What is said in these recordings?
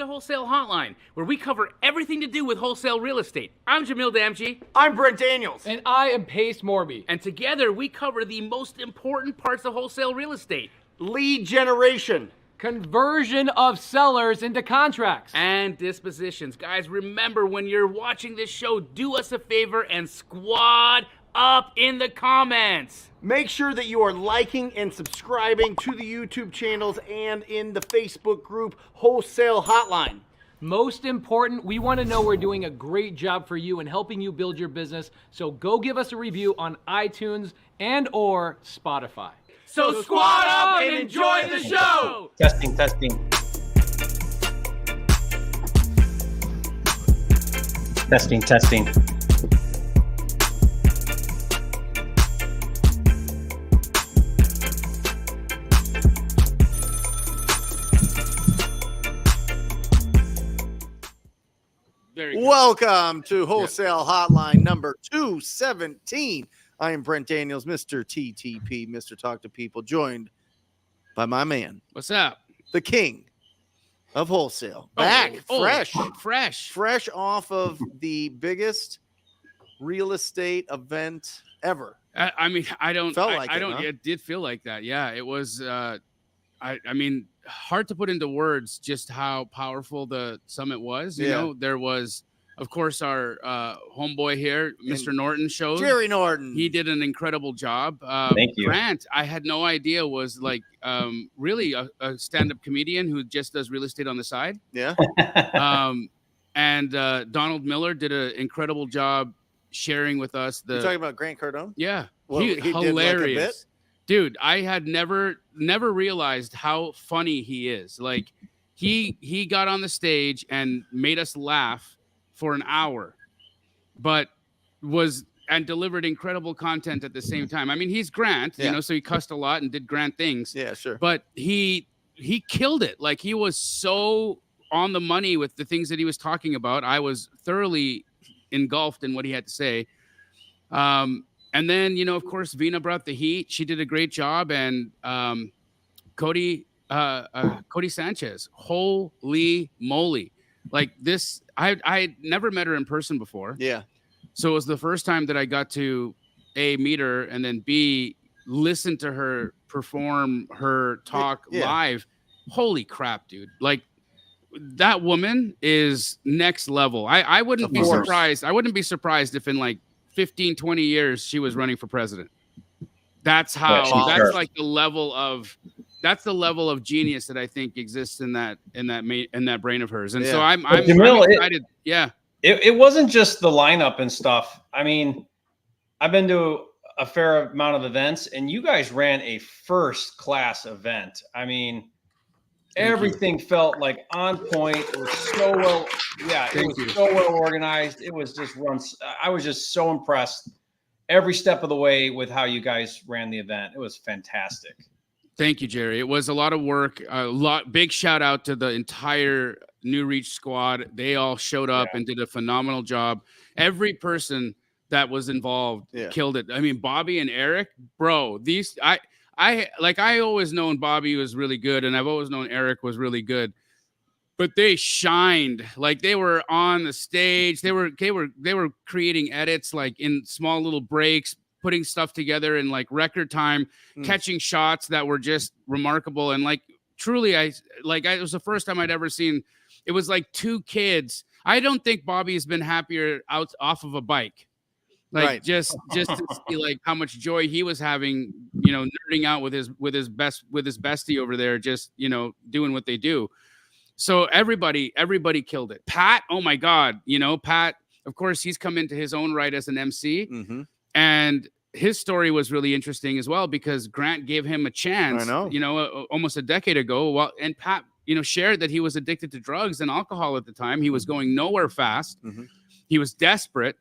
to Wholesale Hotline, where we cover everything to do with wholesale real estate. I'm Jamil Damji. I'm Brent Daniels. And I am Pace Morby. And together we cover the most important parts of wholesale real estate. Lead generation. Conversion of sellers into contracts. And dispositions. Guys, remember when you're watching this show, do us a favor and squad up in the comments. Make sure that you are liking and subscribing to the YouTube channels and in the Facebook group Wholesale Hotline. Most important, we want to know we're doing a great job for you and helping you build your business. So go give us a review on iTunes and or Spotify. So squad up and enjoy the show. Testing. Very good. Welcome to Wholesale Hotline number 217. I am Brent Daniels, Mr. TTP, Mr. Talk to People, joined by my man. What's up? The king of wholesale. Fresh off of the biggest real estate event ever. It did feel like that. Yeah, it was. Hard to put into words just how powerful the summit was. You know, there was, of course, our homeboy here, Mr. Norton showed. Jerry Norton. He did an incredible job. Thank you. Grant, I had no idea was like really a stand-up comedian who just does real estate on the side. Yeah. And Donald Miller did an incredible job sharing with us. You're talking about Grant Cardone? Yeah. Well, he hilarious. did like a bit? Dude, I had never realized how funny he is. Like he got on the stage and made us laugh for an hour, but delivered incredible content at the same time. I mean, he's Grant, you know, so he cussed a lot and did Grant things. Yeah, sure. But he killed it. Like he was so on the money with the things that he was talking about. I was thoroughly engulfed in what he had to say. And then, you know, of course, Vina brought the heat. She did a great job. And Cody Sanchez, holy moly. Like this, I never met her in person before. Yeah. So it was the first time that I got to A, meet her, and then B, listen to her perform her talk live. Holy crap, dude. Like that woman is next level. I wouldn't be surprised. I wouldn't be surprised if in like 15, 20 years she was running for president. That's like the level of genius that I think exists in that brain of hers. And so I'm excited. It wasn't just the lineup and stuff. I mean, I've been to a fair amount of events, and you guys ran a first class event. I mean, everything felt like on point. It was so well. Yeah, it was so well organized. It was just I was just so impressed every step of the way with how you guys ran the event. It was fantastic. Thank you, Jerry. It was a lot of work. Big shout out to the entire New Reach squad. They all showed up and did a phenomenal job. Every person that was involved killed it. I mean, Bobby and Eric, bro. I always known Bobby was really good, and I've always known Eric was really good, but they shined. Like they were on the stage. They were creating edits like in small little breaks, putting stuff together in like record time, catching shots that were just remarkable. And like truly, it was the first time I'd ever seen. It was like two kids. I don't think Bobby has been happier off of a bike. Like just to see like how much joy he was having, you know, nerding out with his bestie over there, just, you know, doing what they do. So everybody killed it. Pat, oh my God, you know, Pat, of course, he's come into his own right as an MC, and his story was really interesting as well because Grant gave him a chance, you know, almost a decade ago. Well, and Pat, you know, shared that he was addicted to drugs and alcohol at the time. He was going nowhere fast. He was desperate.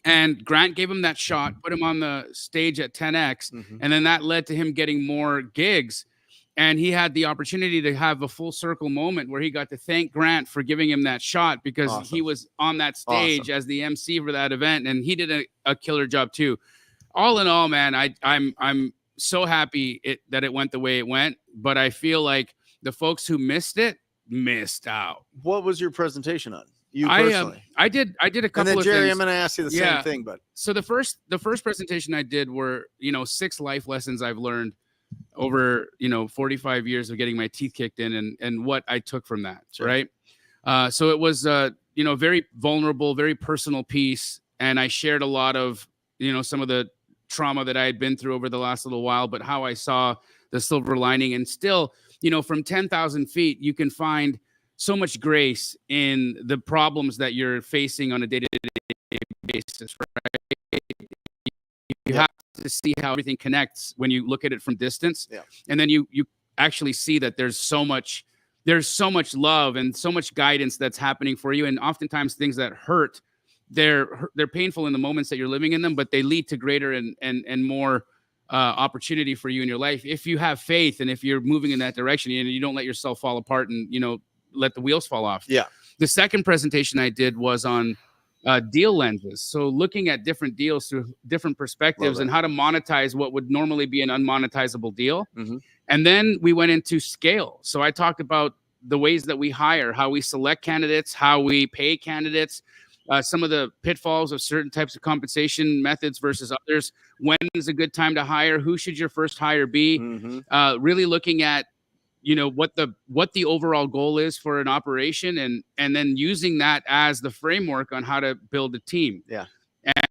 And Grant gave him that shot, put him on the stage at 10X, and then that led to him getting more gigs. And he had the opportunity to have a full circle moment where he got to thank Grant for giving him that shot because he was on that stage as the MC for that event, and he did a killer job too. All in all, man, I'm so happy that it went the way it went, but I feel like the folks who missed it, missed out. What was your presentation on? You personally? I did a couple and then of Jerry, things. I'm going to ask you the same thing, but so the first presentation I did were 6 life lessons I've learned over 45 years of getting my teeth kicked in, and what I took from that. Sure. Right. So it was very vulnerable, very personal piece, and I shared a lot of some of the trauma that I had been through over the last little while, but how I saw the silver lining. And still, from 10,000 feet, you can find so much grace in the problems that you're facing on a day-to-day basis, right? You have to see how everything connects when you look at it from distance. Yeah. And then you actually see that there's so much love and so much guidance that's happening for you. And oftentimes things that hurt, they're painful in the moments that you're living in them, but they lead to greater and more opportunity for you in your life if you have faith and if you're moving in that direction and you don't let yourself fall apart and let the wheels fall off. Yeah. The second presentation I did was on deal lenses. So looking at different deals through different perspectives and how to monetize what would normally be an unmonetizable deal. Mm-hmm. And then we went into scale. So I talked about the ways that we hire, how we select candidates, how we pay candidates, some of the pitfalls of certain types of compensation methods versus others. When is a good time to hire? Who should your first hire be? Mm-hmm. Really looking at what the overall goal is for an operation, and then using that as the framework on how to build a team. Yeah.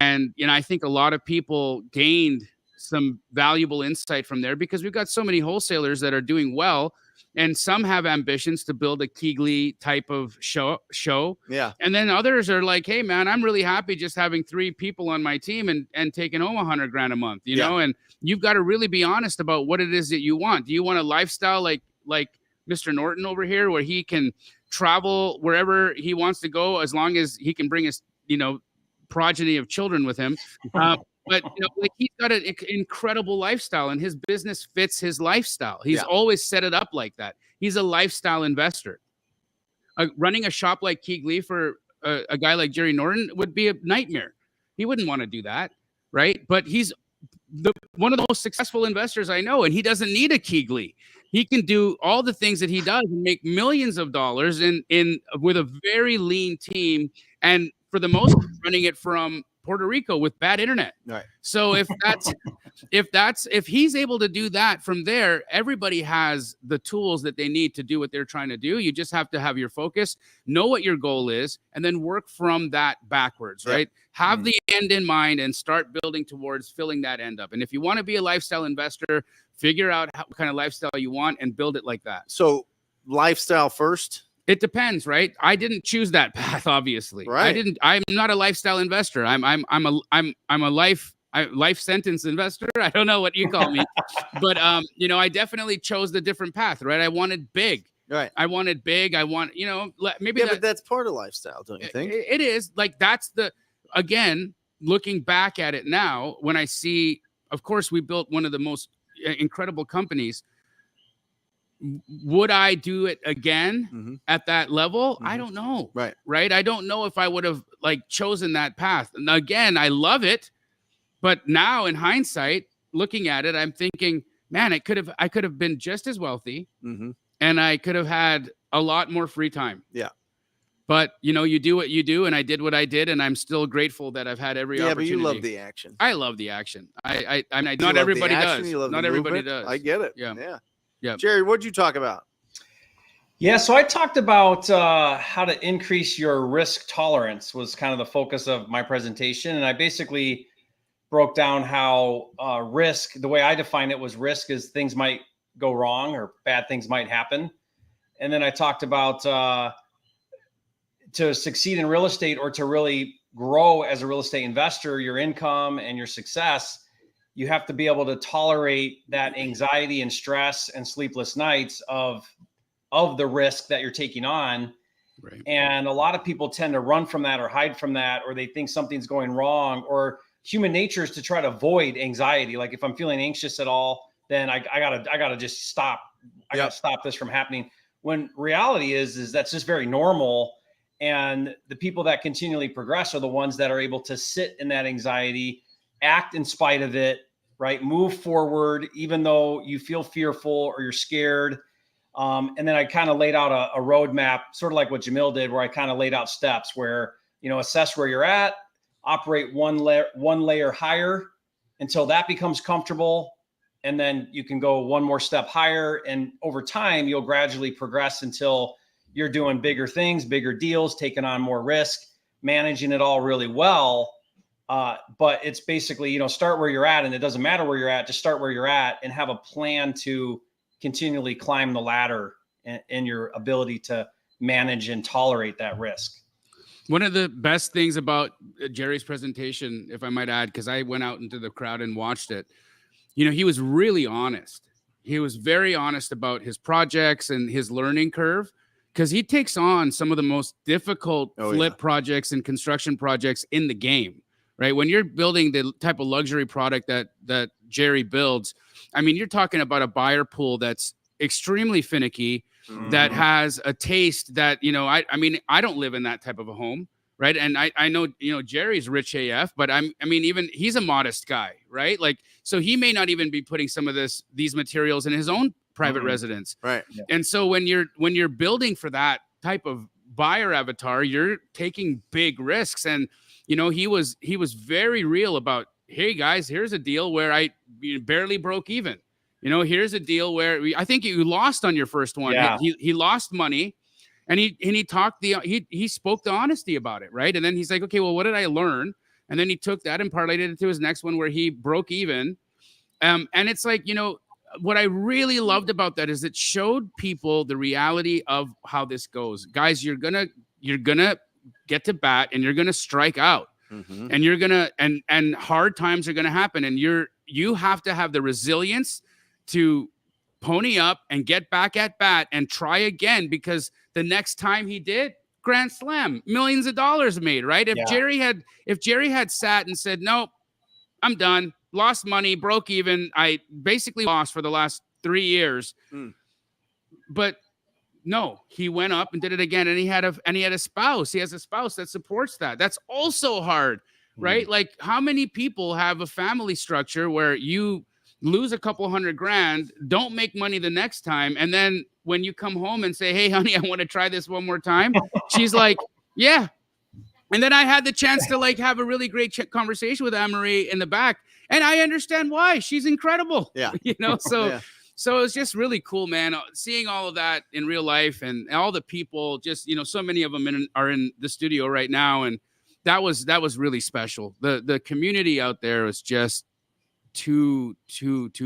And I think a lot of people gained some valuable insight from there because we've got so many wholesalers that are doing well, and some have ambitions to build a Keegley type of show. Yeah. And then others are like, hey man, I'm really happy just having 3 people on my team and taking home $100,000 a month, know, and you've got to really be honest about what it is that you want. Do you want a lifestyle like Mr. Norton over here, where he can travel wherever he wants to go, as long as he can bring his, progeny of children with him. But he's got an incredible lifestyle, and his business fits his lifestyle. He's always set it up like that. He's a lifestyle investor. Running a shop like Keegley for a guy like Jerry Norton would be a nightmare. He wouldn't want to do that, right? But he's one of the most successful investors I know, and he doesn't need a Keegley. He can do all the things that he does and make millions of dollars in with a very lean team, and for the most part, running it from Puerto Rico with bad internet. Right. So if he's able to do that from there, everybody has the tools that they need to do what they're trying to do. You just have to have your focus, know what your goal is, and then work from that backwards, right? Have the end in mind and start building towards filling that end up. And if you want to be a lifestyle investor, figure out what kind of lifestyle you want and build it like that. So lifestyle first? It depends, right? I didn't choose that path, obviously. Right. I'm not a lifestyle investor. I'm a life sentence investor. I don't know what you call me, but I definitely chose the different path, right? I wanted big. Right. I wanted big. I want, maybe but that's part of lifestyle, don't you think? It is. Like, that's again, looking back at it now, when I see, of course, we built one of the most incredible companies. Would I do it again at that level? I don't know. Right. I don't know if I would have chosen that path. And again, I love it, but now in hindsight, looking at it, I'm thinking, man, I could have been just as wealthy, and I could have had a lot more free time. Yeah. But you do what you do, and I did what I did, and I'm still grateful that I've had every opportunity. Yeah, but you love the action. I love the action. I not everybody does. Not everybody does. I get it. Yeah. Jerry, what'd you talk about? Yeah, so I talked about how to increase your risk tolerance was kind of the focus of my presentation. And I basically broke down how risk, the way I define it was risk is things might go wrong or bad things might happen. And then I talked about to succeed in real estate or to really grow as a real estate investor, your income and your success, you have to be able to tolerate that anxiety and stress and sleepless nights of the risk that you're taking on. Right. And a lot of people tend to run from that or hide from that, or they think something's going wrong, or human nature is to try to avoid anxiety. Like if I'm feeling anxious at all, then I gotta just stop. I gotta stop this from happening. When reality is that's just very normal. And the people that continually progress are the ones that are able to sit in that anxiety, act in spite of it, right? Move forward, even though you feel fearful or you're scared. And then I kind of laid out a roadmap, sort of like what Jamil did, where I kind of laid out steps where, assess where you're at, operate one layer higher until that becomes comfortable. And then you can go one more step higher. And over time, you'll gradually progress until you're doing bigger things, bigger deals, taking on more risk, managing it all really well. But it's basically, start where you're at, and it doesn't matter where you're at, just start where you're at and have a plan to continually climb the ladder and your ability to manage and tolerate that risk. One of the best things about Jerry's presentation, if I might add, because I went out into the crowd and watched it, he was really honest. He was very honest about his projects and his learning curve, because he takes on some of the most difficult projects and construction projects in the game, right? When you're building the type of luxury product that Jerry builds, I mean, you're talking about a buyer pool that's extremely finicky, that has a taste that, I don't live in that type of a home, right? And I know, Jerry's rich AF, but even he's a modest guy, right? Like, so he may not even be putting some of these materials in his own private residence. Right. Yeah. And so when you're building for that type of buyer avatar, you're taking big risks. And, he was very real about, hey guys, here's a deal where I barely broke even. Here's a deal where I think you lost on your first one. Yeah. He lost money, and he talked he spoke the honesty about it, right? And then he's like, okay, well, what did I learn? And then he took that and parlayed it into his next one where he broke even. And it's like, what I really loved about that is it showed people the reality of how this goes. Guys, you're gonna get to bat and you're gonna strike out. Mm-hmm. And you're gonna and hard times are gonna happen, and you have to have the resilience to pony up and get back at bat and try again, because the next time he did, grand slam, millions of dollars made, right? If Jerry had sat and said, nope, I'm done, lost money, broke even, I basically lost for the last 3 years. But no, he went up and did it again, and he had a spouse. He has a spouse that supports that. That's also hard, right? Like, how many people have a family structure where you lose a couple $100,000, don't make money the next time, and then when you come home and say, hey, honey, I want to try this one more time, she's like, yeah. And then I had the chance to have a really great conversation with Anne-Marie in the back, and I understand why. She's incredible. Yeah. So it's just really cool, man, seeing all of that in real life, and all the people, just, so many of them are in the studio right now. And that was really special. The community out there is just too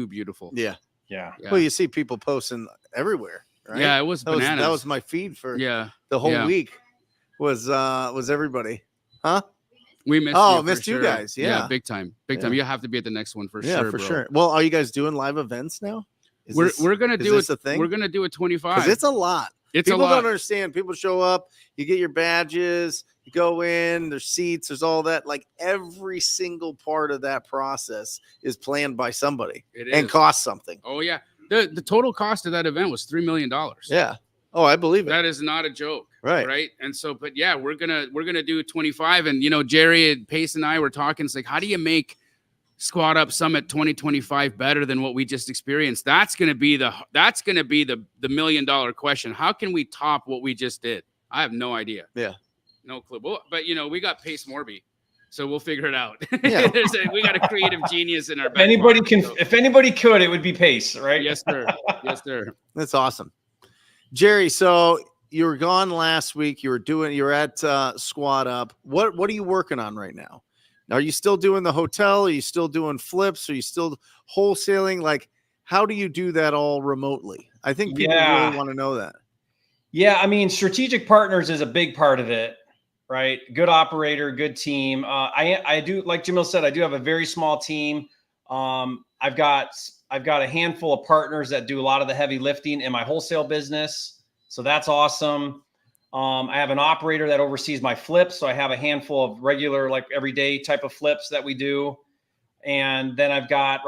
beautiful. Yeah. Well, you see people posting everywhere, right? Yeah, it was bananas. That was my feed for the whole week was everybody. Huh? We missed you guys. Yeah, big time. You have to be at the next one for sure. Yeah, for sure. Well, are you guys doing live events now? We're gonna do it. We're gonna do a 25. Because it's a lot. People don't understand. People show up, you get your badges, you go in, there's seats, there's all that. Like, every single part of that process is planned by somebody and costs something. Oh yeah. The total cost of that event was $3 million. Yeah. Oh, I believe it. That is not a joke. Right. And so, but yeah, we're gonna do 25. And Jerry and Pace and I were talking. It's like, how do you make Squad Up Summit 2025 better than what we just experienced? That's gonna be the $1 million question. How can we top what we just did? I have no idea. Yeah. No clue. But we got Pace Morby, so we'll figure it out. Yeah. We got a creative genius in our back. If anybody could, it would be Pace, right? Yes, sir. Yes, sir. That's awesome. Jerry, so you were gone last week. You were at Squad Up. What are you working on right now? Are you still doing the hotel? Are you still doing flips? Are you still wholesaling? Like, how do you do that all remotely? I think people really want to know that. Yeah, I mean, strategic partners is a big part of it, right? Good operator, good team. I do, like Jamil said, I do have a very small team. I've got a handful of partners that do a lot of the heavy lifting in my wholesale business, so that's awesome. I have an operator that oversees my flips, so I have a handful of regular, like, everyday type of flips that we do. And then I've got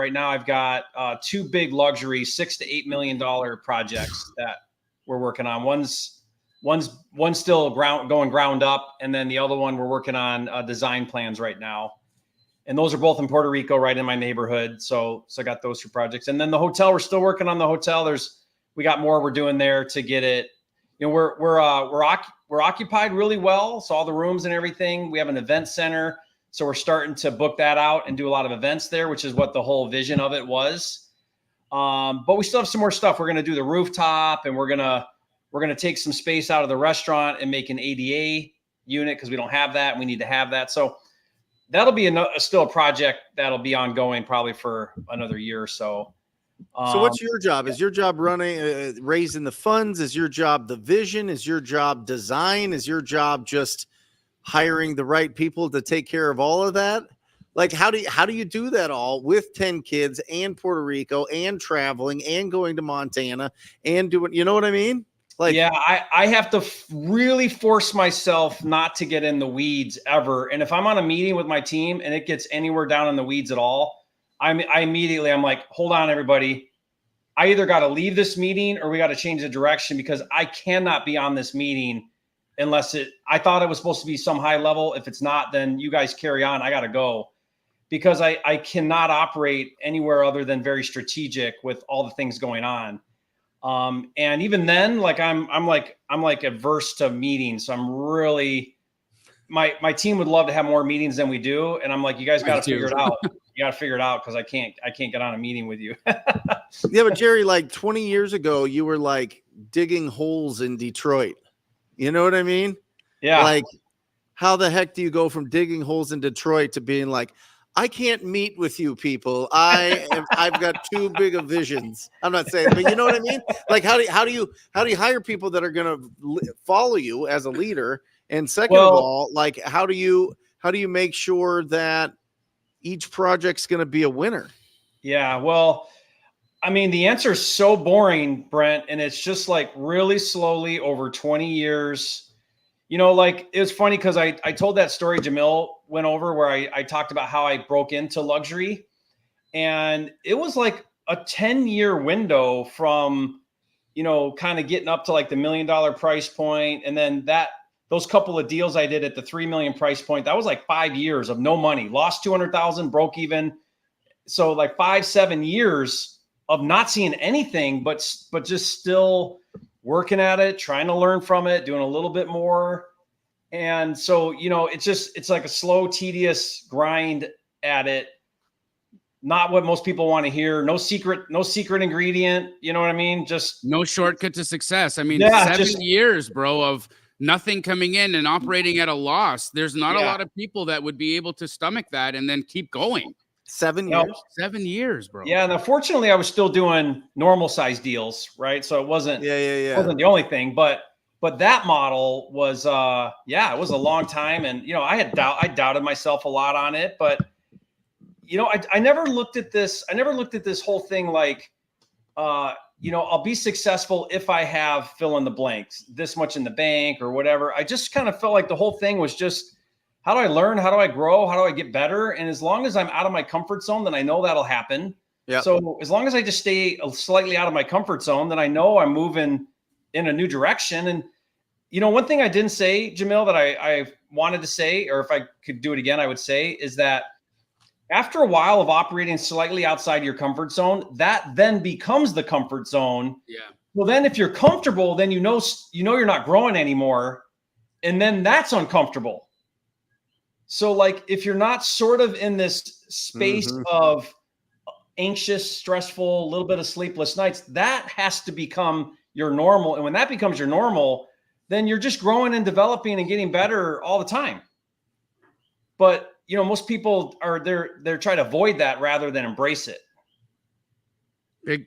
2 big luxury $6 to $8 million projects that we're working on. One's still going ground up, and then the other one we're working on design plans right now. And those are both in Puerto Rico, right in my neighborhood. So I got those 2 projects. And then the hotel, we're still working on the hotel. There's we got more we're doing there to get it. You know, we're occupied really well. So all the rooms and everything, we have an event center. So we're starting to book that out and do a lot of events there, which is what the whole vision of it was. But we still have some more stuff. We're going to do the rooftop, and we're going to take some space out of the restaurant and make an ADA unit because we don't have that. And we need to have that. So that'll be still a project that'll be ongoing probably for another year or so. So what's your job? Is your job running, raising the funds? Is your job the vision? Is your job design? Is your job just hiring the right people to take care of all of that? Like, how do you do that all with 10 kids and Puerto Rico and traveling and going to Montana and doing, you know what I mean? Like, yeah, I have to really force myself not to get in the weeds ever. And if I'm on a meeting with my team and it gets anywhere down in the weeds at all, I'm like, hold on, everybody. I either got to leave this meeting or we got to change the direction, because I cannot be on this meeting unless I thought it was supposed to be some high level. If it's not, then you guys carry on. I got to go, because I cannot operate anywhere other than very strategic with all the things going on. And even then, like I'm averse to meetings. So I'm really, my team would love to have more meetings than we do. And I'm like, you guys got to figure it out. You got to figure it out, because I can't get on a meeting with you. Yeah, but Jerry, like 20 years ago, you were like digging holes in Detroit. You know what I mean? Yeah. Like, how the heck do you go from digging holes in Detroit to being like, I can't meet with you people. I've got too big of visions. I'm not saying, but you know what I mean? Like, how do you hire people that are going to follow you as a leader? And second of all, like, how do you make sure that each project's going to be a winner? Yeah. Well, I mean, the answer is so boring, Brent, and it's just like really slowly over 20 years. You know, like, it was funny because I told that story Jamil went over where I talked about how I broke into luxury, and it was like a 10-year window from, you know, kind of getting up to like the $1 million price point. And then those couple of deals I did at the 3 million price point, that was like 5 years of no money, lost 200,000, broke even. So like 5-7 years of not seeing anything, but just still working at it, trying to learn from it, doing a little bit more. And so, you know, it's like a slow, tedious grind at it. Not what most people want to hear. No secret ingredient. You know what I mean? Just no shortcut to success. I mean, yeah, 7 years, bro, of nothing coming in and operating at a loss. There's not a lot of people that would be able to stomach that and then keep going. 7 years? 7 years, bro. Yeah. And unfortunately, I was still doing normal size deals, right? So it wasn't the only thing, but that model was, it was a long time. And, you know, I doubted myself a lot on it, but, you know, I never looked at this. I never looked at this whole thing like, you know, I'll be successful if I have fill in the blanks, this much in the bank or whatever. I just kind of felt like the whole thing was just, how do I learn? How do I grow? How do I get better? And as long as I'm out of my comfort zone, then I know that'll happen. Yeah. So as long as I just stay slightly out of my comfort zone, then I know I'm moving in a new direction. And, you know, one thing I didn't say, Jamil, that I wanted to say, or if I could do it again, I would say, is that after a while of operating slightly outside your comfort zone, that then becomes the comfort zone. Yeah. Well, then if you're comfortable, then you know you're not growing anymore. And then that's uncomfortable. So like, if you're not sort of in this space of anxious, stressful, a little bit of sleepless nights, that has to become your normal. And when that becomes your normal, then you're just growing and developing and getting better all the time. But, you know, most people they're trying to avoid that rather than embrace it.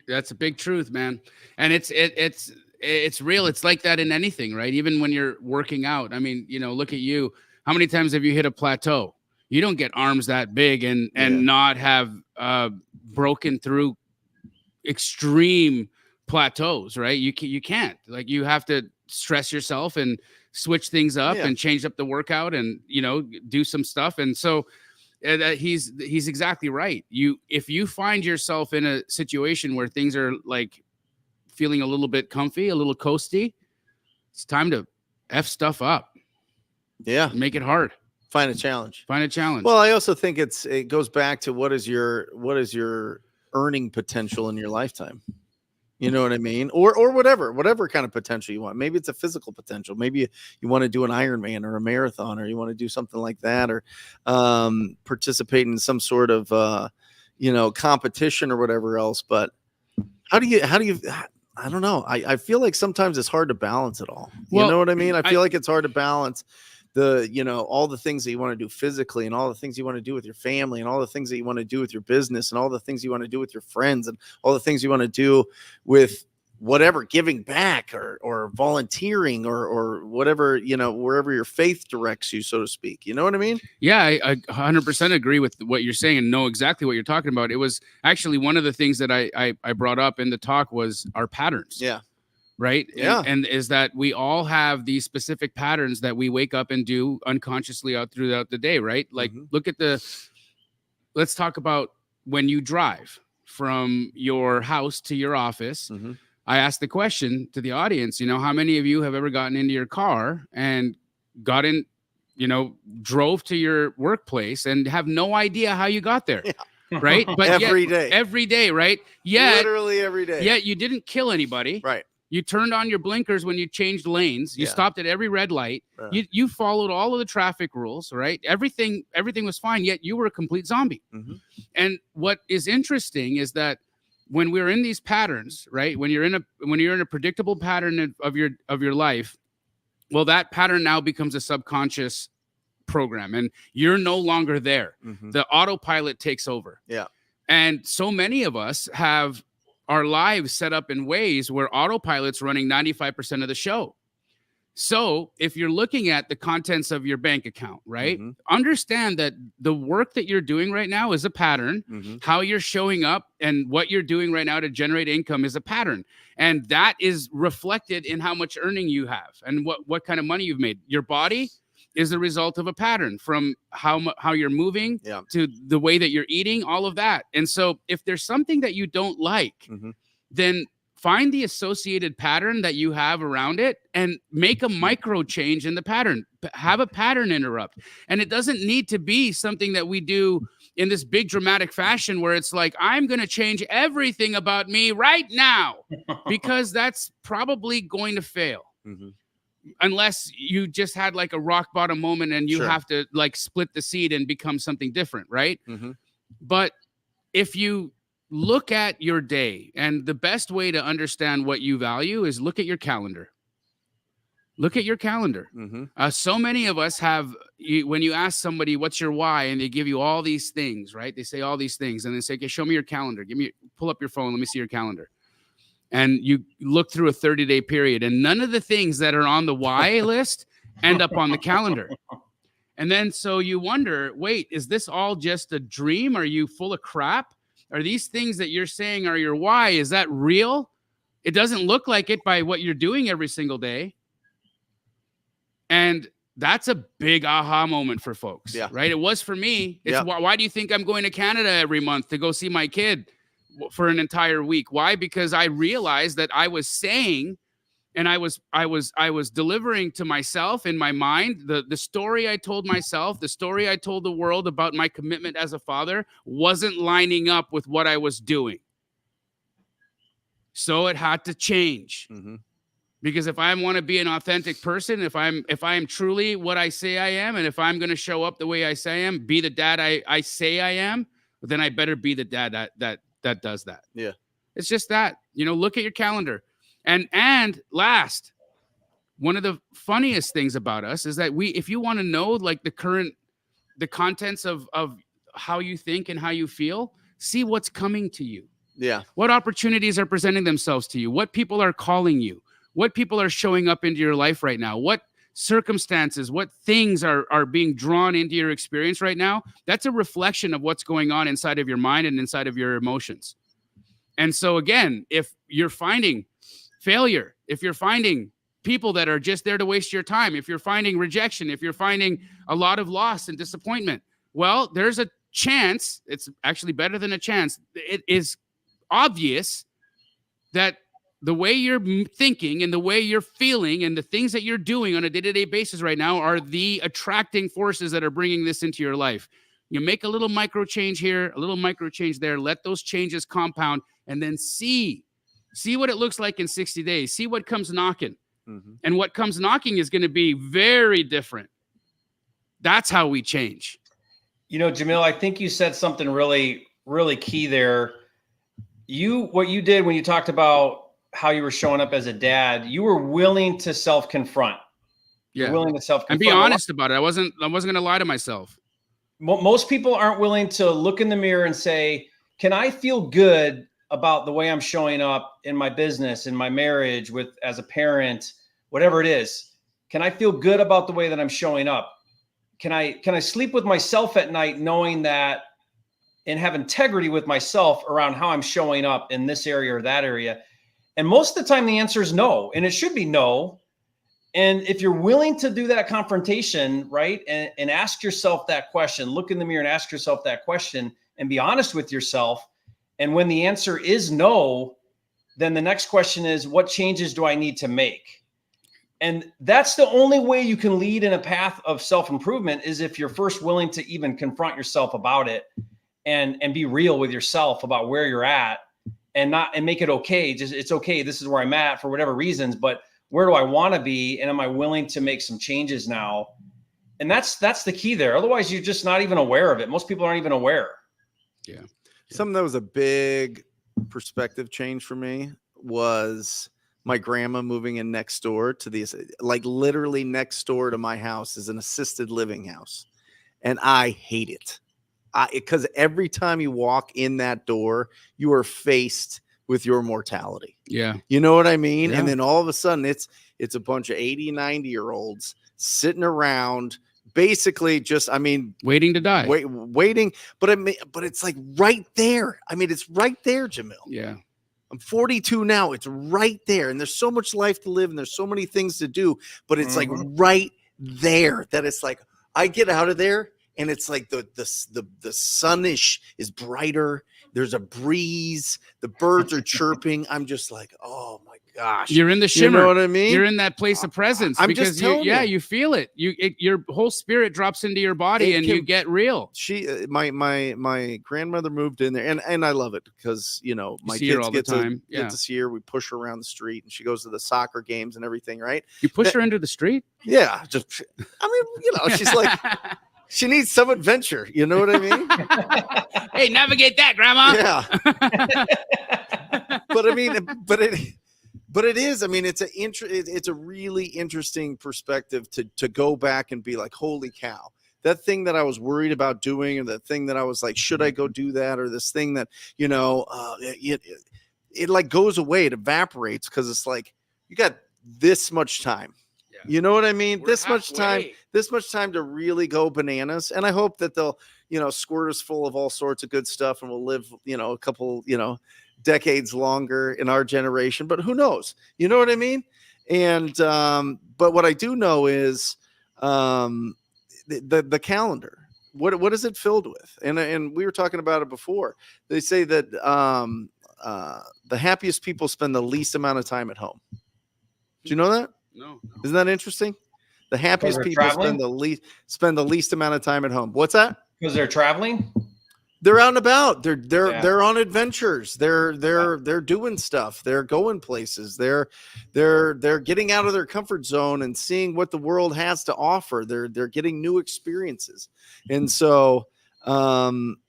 That's a big truth, man. And it's real. It's like that in anything, right? Even when you're working out. I mean, you know, look at you. How many times have you hit a plateau? You don't get arms that big and not have broken through extreme plateaus, right? You can't. Like, you have to stress yourself and switch things up and change up the workout and, you know, do some stuff. And so he's exactly right. If you find yourself in a situation where things are like feeling a little bit comfy, a little coasty, it's time to F stuff up. Yeah. Make it hard. Find a challenge. Well, I also think it goes back to what is your earning potential in your lifetime? You know what I mean? Or whatever kind of potential you want. Maybe it's a physical potential. Maybe you want to do an Ironman or a marathon, or you want to do something like that, or participate in some sort of competition or whatever else. But how do you I don't know. I feel like sometimes it's hard to balance it all. You know what I mean? I feel like it's hard to balance all the things that you want to do physically, and all the things you want to do with your family, and all the things that you want to do with your business, and all the things you want to do with your friends, and all the things you want to do with whatever, giving back or volunteering or whatever, wherever your faith directs you, so to speak. You know what I mean? Yeah, I 100% agree with what you're saying and know exactly what you're talking about. It was actually one of the things that I brought up in the talk was our patterns. Yeah. Right. Yeah. And is that we all have these specific patterns that we wake up and do unconsciously throughout the day. Right. Like, look at let's talk about when you drive from your house to your office. I asked the question to the audience, how many of you have ever gotten into your car and got in, drove to your workplace and have no idea how you got there? Yeah. Right. But every day. Right. Yeah. Literally every day. Yeah. You didn't kill anybody. Right. You turned on your blinkers when you changed lanes. You stopped at every red light. You followed all of the traffic rules, right? Everything was fine, yet you were a complete zombie. And what is interesting is that when we're in these patterns, right? When you're in a predictable pattern of your life, well, that pattern now becomes a subconscious program, and you're no longer there. The autopilot takes over. Yeah. And so many of us have our lives set up in ways where autopilot's running 95% of the show. So if you're looking at the contents of your bank account, right, understand that the work that you're doing right now is a pattern. How you're showing up and what you're doing right now to generate income is a pattern. And that is reflected in how much earning you have and what kind of money you've made. Your body is the result of a pattern, from how you're moving to the way that you're eating, all of that. And so if there's something that you don't like, then find the associated pattern that you have around it and make a micro change in the pattern. Have a pattern interrupt. And it doesn't need to be something that we do in this big dramatic fashion where it's like, I'm going to change everything about me right now, because that's probably going to fail. Unless you just had like a rock bottom moment and you have to like split the seed and become something different, right? But if you look at your day, and the best way to understand what you value is look at your calendar. Look at your calendar. So many of us have, when you ask somebody, what's your why? And they give you all these things, right? They say all these things and they say, okay, show me your calendar. Pull up your phone. Let me see your calendar. And you look through a 30-day period, and none of the things that are on the why list end up on the calendar. And then so you wonder, wait, is this all just a dream? Are you full of crap? Are these things that you're saying are your why? Is that real? It doesn't look like it by what you're doing every single day. And that's a big aha moment for folks, right? It was for me. It's why do you think I'm going to Canada every month to go see my kid for an entire week? Why? Because I realized that I was saying, and I was delivering to myself in my mind the story I told myself, the story I told the world about my commitment as a father wasn't lining up with what I was doing. So it had to change. Because if I want to be an authentic person, if I'm truly what I say I am, and if I'm going to show up the way I say I am, be the dad I say I am, then I better be the dad that does that. Yeah. It's just that, look at your calendar. And last, one of the funniest things about us is that if you want to know like the contents of how you think and how you feel, see what's coming to you. Yeah. What opportunities are presenting themselves to you? What people are calling you? What people are showing up into your life right now? What circumstances, what things are being drawn into your experience right now? That's a reflection of what's going on inside of your mind and inside of your emotions. And so again, if you're finding failure, if you're finding people that are just there to waste your time, if you're finding rejection, if you're finding a lot of loss and disappointment, well, there's a chance, it's actually better than a chance, it is obvious that the way you're thinking and the way you're feeling and the things that you're doing on a day-to-day basis right now are the attracting forces that are bringing this into your life. You make a little micro change here, a little micro change there, let those changes compound, and then see See what it looks like in 60 days. See what comes knocking. Mm-hmm. And what comes knocking is going to be very different. That's how we change. You know, Jamil, I think you said something really, really key there. What you did when you talked about how you were showing up as a dad, you were willing to self-confront. Yeah. Willing to self-confront. And be honest about it. I wasn't going to lie to myself. Most people aren't willing to look in the mirror and say, can I feel good about the way I'm showing up in my business, in my marriage, as a parent, whatever it is? Can I feel good about the way that I'm showing up? Can I sleep with myself at night knowing that, and have integrity with myself around how I'm showing up in this area or that area? And most of the time the answer is no, and it should be no. And if you're willing to do that confrontation, right, and ask yourself that question, look in the mirror and ask yourself that question and be honest with yourself. And when the answer is no, then the next question is, what changes do I need to make? And that's the only way you can lead in a path of self-improvement, is if you're first willing to even confront yourself about it and be real with yourself about where you're at, and make it okay. Just, it's okay. This is where I'm at for whatever reasons, but where do I want to be? And am I willing to make some changes now? And that's the key there. Otherwise, you're just not even aware of it. Most people aren't even aware. Yeah. Something that was a big perspective change for me was my grandma moving in next door to literally next door to my house is an assisted living house. And I hate it. Because every time you walk in that door, you are faced with your mortality. Yeah. You know what I mean? Yeah. And then all of a sudden it's a bunch of 80, 90-year-olds sitting around, basically just, waiting to die. Waiting. But it's like right there. It's right there, Jamil. Yeah. I'm 42 now. It's right there. And there's so much life to live and there's so many things to do, but it's like right there that it's like, I get out of there and it's like the sun is brighter. There's a breeze. The birds are chirping. I'm just like, oh my gosh. You're in the shimmer. You know what I mean? You're in that place of presence. I'm because just telling you. you feel it. Your whole spirit drops into your body you get real. My grandmother moved in there, and I love it because my kids get to see her. We push her around the street, and she goes to the soccer games and everything. Right? You push her into the street? Yeah. Just she's like. She needs some adventure. You know what I mean? Hey, navigate that, Grandma. Yeah. but it is. It's a really interesting perspective to go back and be like, holy cow, that thing that I was worried about doing, or the thing that I was like, should I go do that, or this thing that it like goes away, it evaporates because it's like you got this much time. You know what I mean? This much time to really go bananas. And I hope that they'll, squirt us full of all sorts of good stuff and we'll live, a couple, decades longer in our generation, but who knows? You know what I mean? And, but what I do know is, the calendar, what is it filled with? And we were talking about it before. They say that, the happiest people spend the least amount of time at home. Do you know that? No. Isn't that interesting? The happiest people spend the least amount of time at home. What's that? Because they're traveling. They're out and about. They're on adventures. They're doing stuff. They're going places. They're getting out of their comfort zone and seeing what the world has to offer. They're getting new experiences. And so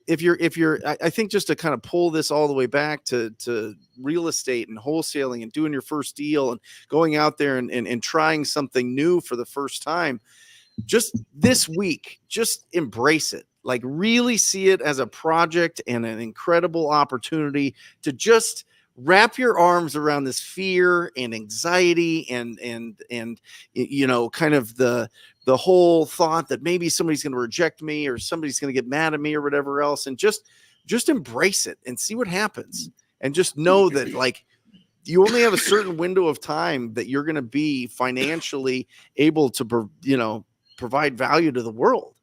if you're I think just to kind of pull this all the way back to real estate and wholesaling and doing your first deal and going out there and trying something new for the first time, just this week, just embrace it. Like really see it as a project and an incredible opportunity to just wrap your arms around this fear and anxiety and kind of the whole thought that maybe somebody's going to reject me or somebody's going to get mad at me or whatever else, and just embrace it and see what happens. And just know that like you only have a certain window of time that you're going to be financially able to, provide value to the world.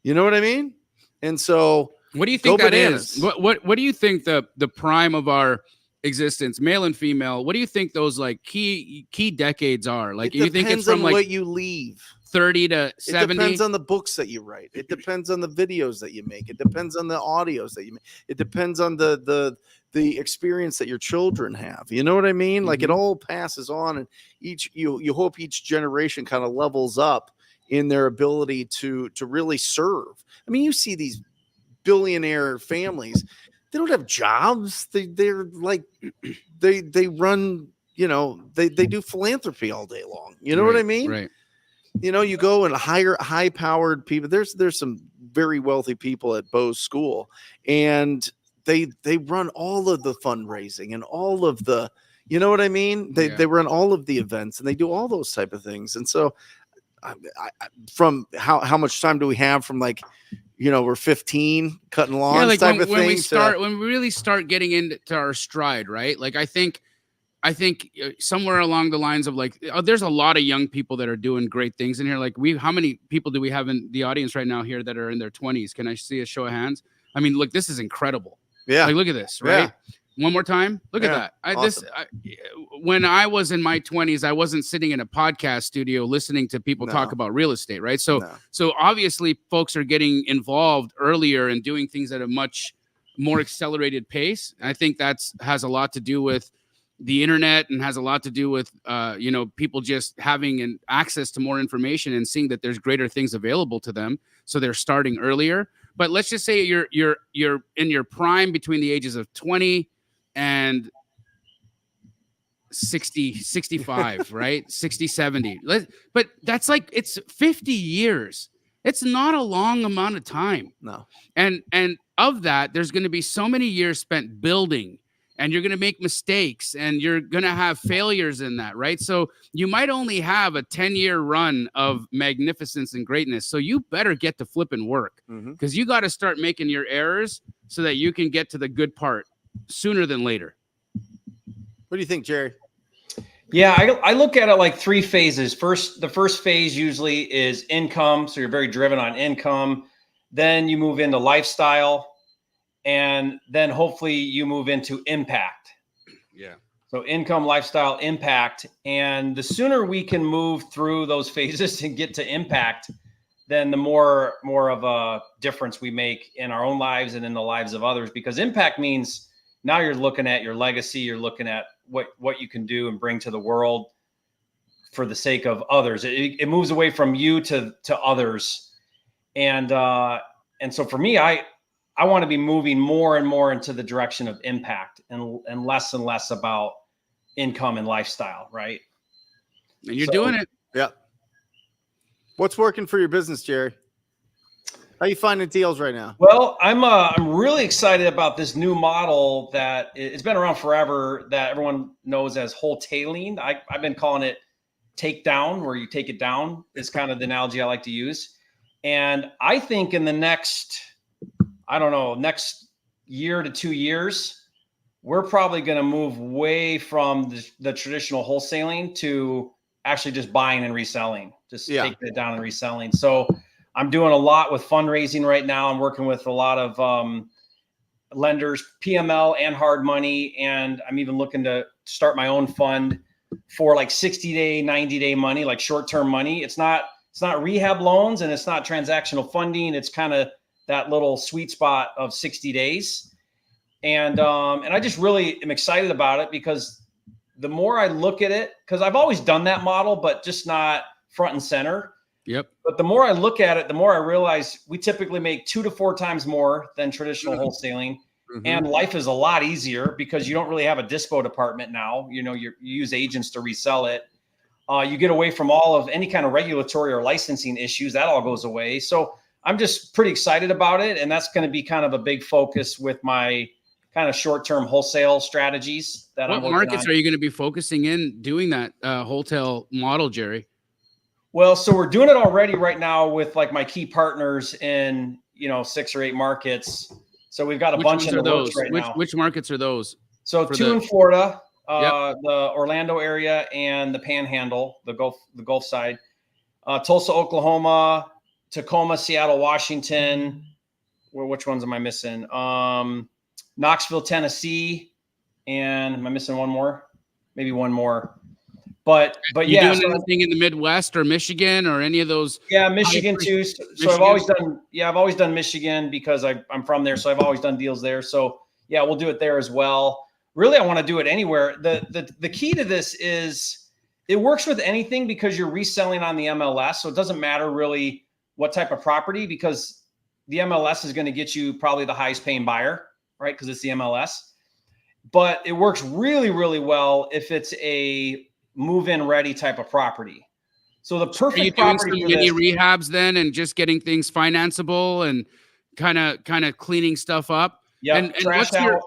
You know what I mean? And so what do you think that is? What do you think the prime of our existence, male and female, what do you think those like key decades are? Like, you think it's from like what you leave 30 to It 70. depends on the books that you write. It depends on the videos that you make. It depends on the audios that you make. It depends on the experience that your children have. You know what I mean? Like it all passes on, and you hope each generation kind of levels up in their ability to really serve. I mean, you see these billionaire families, they don't have jobs. They're like they run, you know, they do philanthropy all day long. You know what I mean? Right. You know, you go and hire high-powered people. There's some very wealthy people at Bo's school, and they run all of the fundraising and all of the, you know what I mean? They run all of the events, and they do all those type of things. And so, from how much time do we have from, like, you know, we're 15 cutting lawns, like type of when thing. when we really start getting into our stride, right? Like I think somewhere along the lines of like, there's a lot of young people that are doing great things in here. Like how many people do we have in the audience right now here that are in their 20s? Can I see a show of hands? I mean, look, this is incredible. Yeah. Like, look at this, right? One more time. Look at that. Awesome. When I was in my 20s, I wasn't sitting in a podcast studio listening to people talk about real estate, right? So obviously folks are getting involved earlier and doing things at a much more accelerated pace. I think has a lot to do with the internet, and has a lot to do with you know, people just having an access to more information and seeing that there's greater things available to them, so they're starting earlier. But let's just say you're in your prime between the ages of 20 and 60, 65, right? 60, 70. But that's like, it's 50 years. It's not a long amount of time. No. And of that, there's going to be so many years spent building, and you're going to make mistakes, and you're going to have failures in that, right? So you might only have a 10-year run of magnificence and greatness. So you better get to flipping work, because you got to start making your errors so that you can get to the good part sooner than later. What do you think, Jerry? Yeah, I look at it like 3 phases. The first phase usually is income. So you're very driven on income. Then you move into lifestyle. And then hopefully you move into impact. Yeah. So income, lifestyle, impact. And the sooner we can move through those phases and get to impact, then the more of a difference we make in our own lives and in the lives of others. Because impact means now you're looking at your legacy, you're looking at what you can do and bring to the world for the sake of others. It moves away from you to others. And so for me, I want to be moving more and more into the direction of impact and less about income and lifestyle, right? And you're doing it. Yeah. What's working for your business, Jerry? How you finding deals right now? Well, I'm really excited about this new model that it's been around forever, that everyone knows as wholesaling. I've been calling it take down, where you take it down. It's kind of the analogy I like to use. And I think in the next year to 2 years, we're probably going to move away from the traditional wholesaling to actually just buying and reselling, taking it down and reselling. So I'm doing a lot with fundraising right now. I'm working with a lot of lenders, PML and hard money. And I'm even looking to start my own fund for like 60-day, 90-day money, like short-term money. It's not rehab loans, and it's not transactional funding. It's kind of that little sweet spot of 60 days. And I just really am excited about it, because the more I look at it, because I've always done that model, but just not front and center. Yep. But the more I look at it, the more I realize we typically make 2 to 4 times more than traditional wholesaling. And life is a lot easier because you don't really have a dispo department now. You know, you use agents to resell it. You get away from all of any kind of regulatory or licensing issues. That all goes away. So I'm just pretty excited about it. And that's going to be kind of a big focus with my kind of short-term wholesale strategies that I'm working on. What markets are you going to be focusing in doing that wholesale model, Jerry? Well, so we're doing it already right now with like my key partners in, 6 or 8 markets. So we've got a bunch in the works right now. Which markets are those? So 2 in Florida, the Orlando area, and the Panhandle, the Gulf side, Tulsa, Oklahoma, Tacoma, Seattle, Washington. Which ones am I missing? Knoxville, Tennessee, and am I missing one more? Maybe one more. But You yeah, doing anything in the Midwest or Michigan or any of those? Yeah, Michigan too. So I've always done Michigan because I'm from there. So I've always done deals there. So yeah, we'll do it there as well. Really, I want to do it anywhere. The key to this is it works with anything because you're reselling on the MLS. So it doesn't matter really what type of property, because the MLS is going to get you probably the highest paying buyer, right? Because it's the MLS. But it works really, really well if it's a move-in ready type of property. So the perfect Are you doing property some for mini this, rehabs then, and just getting things financeable and kind of cleaning stuff up? yeah, And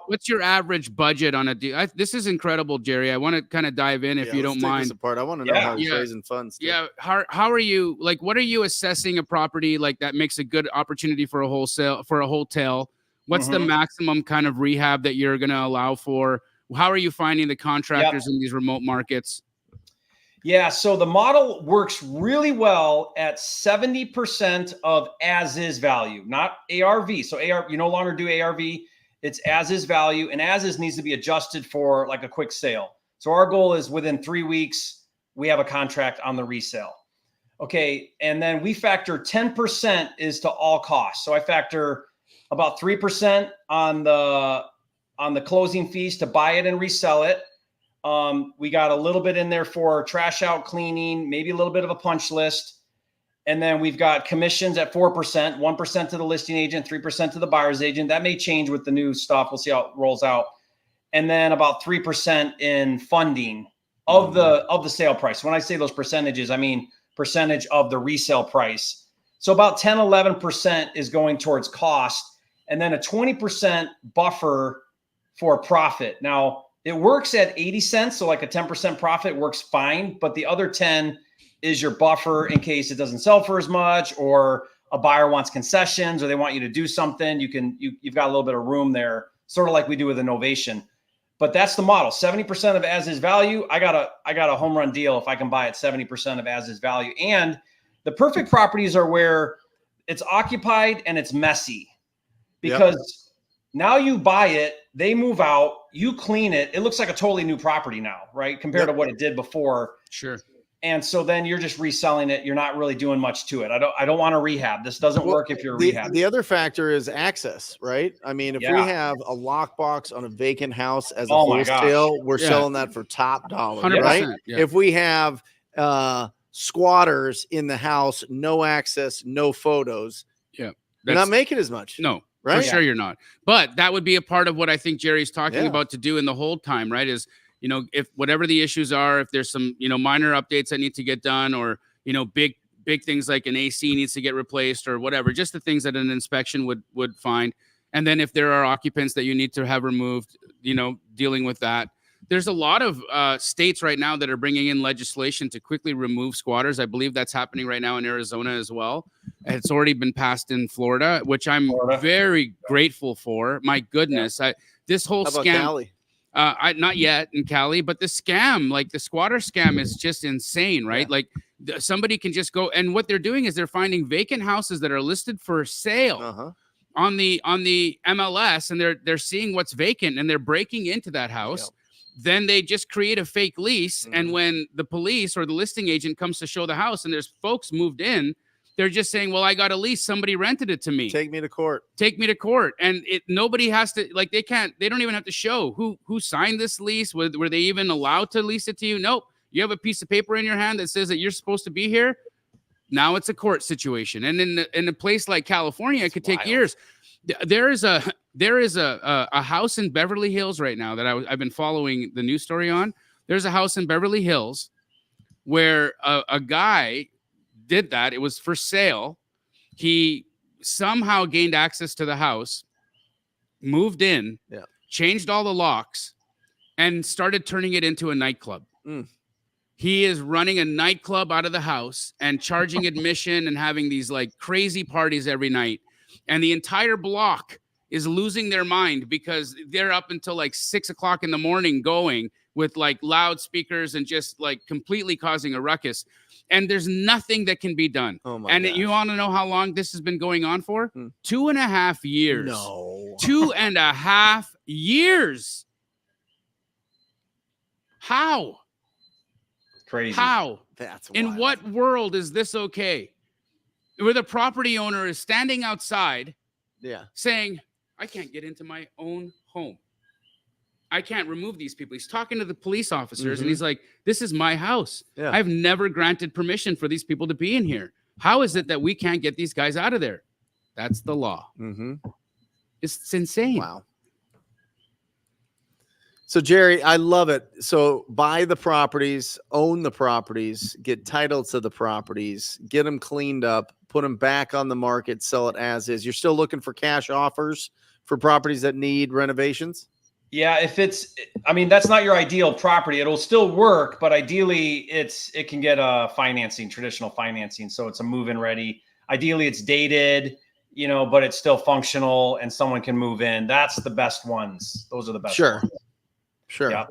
what's your average budget on a deal? This is incredible, Jerry. I want to kind of dive in if you don't mind. Apart. I want to know how he's raising funds. Yeah. How are you, like, what are you assessing a property like that makes a good opportunity for a hotel? What's the maximum kind of rehab that you're going to allow for? How are you finding the contractors in these remote markets? Yeah, so the model works really well at 70% of as-is value, not ARV. So you no longer do ARV, it's as-is value, and as-is needs to be adjusted for like a quick sale. So our goal is within 3 weeks, we have a contract on the resale. Okay, and then we factor 10% is to all costs. So I factor about 3% on the closing fees to buy it and resell it. We got a little bit in there for trash out, cleaning, maybe a little bit of a punch list. And then we've got commissions at 4%, 1% to the listing agent, 3% to the buyer's agent. That may change with the new stuff. We'll see how it rolls out. And then about 3% in funding of the sale price. When I say those percentages, I mean percentage of the resale price. So about 10, 11% is going towards cost, and then a 20% buffer for profit. Now, it works at 80 cents, so like a 10% profit works fine, but the other 10 is your buffer in case it doesn't sell for as much, or a buyer wants concessions, or they want you to do something. You've got a little bit of room there, sort of like we do with Innovation. But that's the model. 70% of as-is value. I got a home run deal if I can buy at 70% of as-is value. And the perfect properties are where it's occupied and it's messy, because now you buy it, they move out, you clean it. It looks like a totally new property now, right? Compared to what it did before. Sure. And so then you're just reselling it. You're not really doing much to it. I don't want to rehab. This doesn't work if you're rehabbing. The other factor is access, right? I mean, if we have a lockbox on a vacant house as a wholesale, we're selling that for top dollar, 100%, right? Yeah. If we have squatters in the house, no access, no photos, you're not making as much. No. Right? For sure you're not. But that would be a part of what I think Jerry's talking about to do in the hold time, right? Is, if whatever the issues are, if there's some, minor updates that need to get done, or, big things like an AC needs to get replaced or whatever, just the things that an inspection would find. And then if there are occupants that you need to have removed, dealing with that. There's a lot of states right now that are bringing in legislation to quickly remove squatters. I believe that's happening right now in Arizona as well. It's already been passed in Florida, which I'm very grateful for. My goodness, this whole How about scam. Cali? Not yet in Cali, but the scam, like the squatter scam, is just insane, right? Like somebody can just go, and what they're doing is they're finding vacant houses that are listed for sale on the MLS, and they're seeing what's vacant, and they're breaking into that house. Then they just create a fake lease. And when the police or the listing agent comes to show the house and there's folks moved in, they're just saying, well, I got a lease. Somebody rented it to me. Take me to court. And nobody has to, like, they don't even have to show who signed this lease. Were they even allowed to lease it to you? Nope. You have a piece of paper in your hand that says that you're supposed to be here. Now it's a court situation. And in a place like California, it could take years. There is a house in Beverly Hills right now that I've been following the news story on. There's a house in Beverly Hills where a guy did that. It was for sale. He somehow gained access to the house, moved in, changed all the locks, and started turning it into a nightclub. He is running a nightclub out of the house and charging admission and having these like crazy parties every night. And the entire block is losing their mind because they're up until like 6 o'clock in the morning going with like loudspeakers and just like completely causing a ruckus. And there's nothing that can be done. Oh my gosh. You want to know how long this has been going on for? 2.5 years. No. 2.5 years. How? Crazy. How? That's in wild. what world is this okay? Where the property owner is standing outside saying, I can't get into my own home. I can't remove these people. He's talking to the police officers and he's like, this is my house. Yeah. I've never granted permission for these people to be in here. How is it that we can't get these guys out of there? That's the law. It's insane. Wow. So, Jerry, I love it. So buy the properties, own the properties, get title to the properties, get them cleaned up, put them back on the market, sell it as is. You're still looking for cash offers for properties that need renovations? Yeah, if it's, I mean, that's not your ideal property. It'll still work, but ideally it can get financing, traditional financing. So it's a move-in ready. Ideally it's dated, you know, but it's still functional and someone can move in. That's the best ones. Those are the best ones. Sure. Yeah.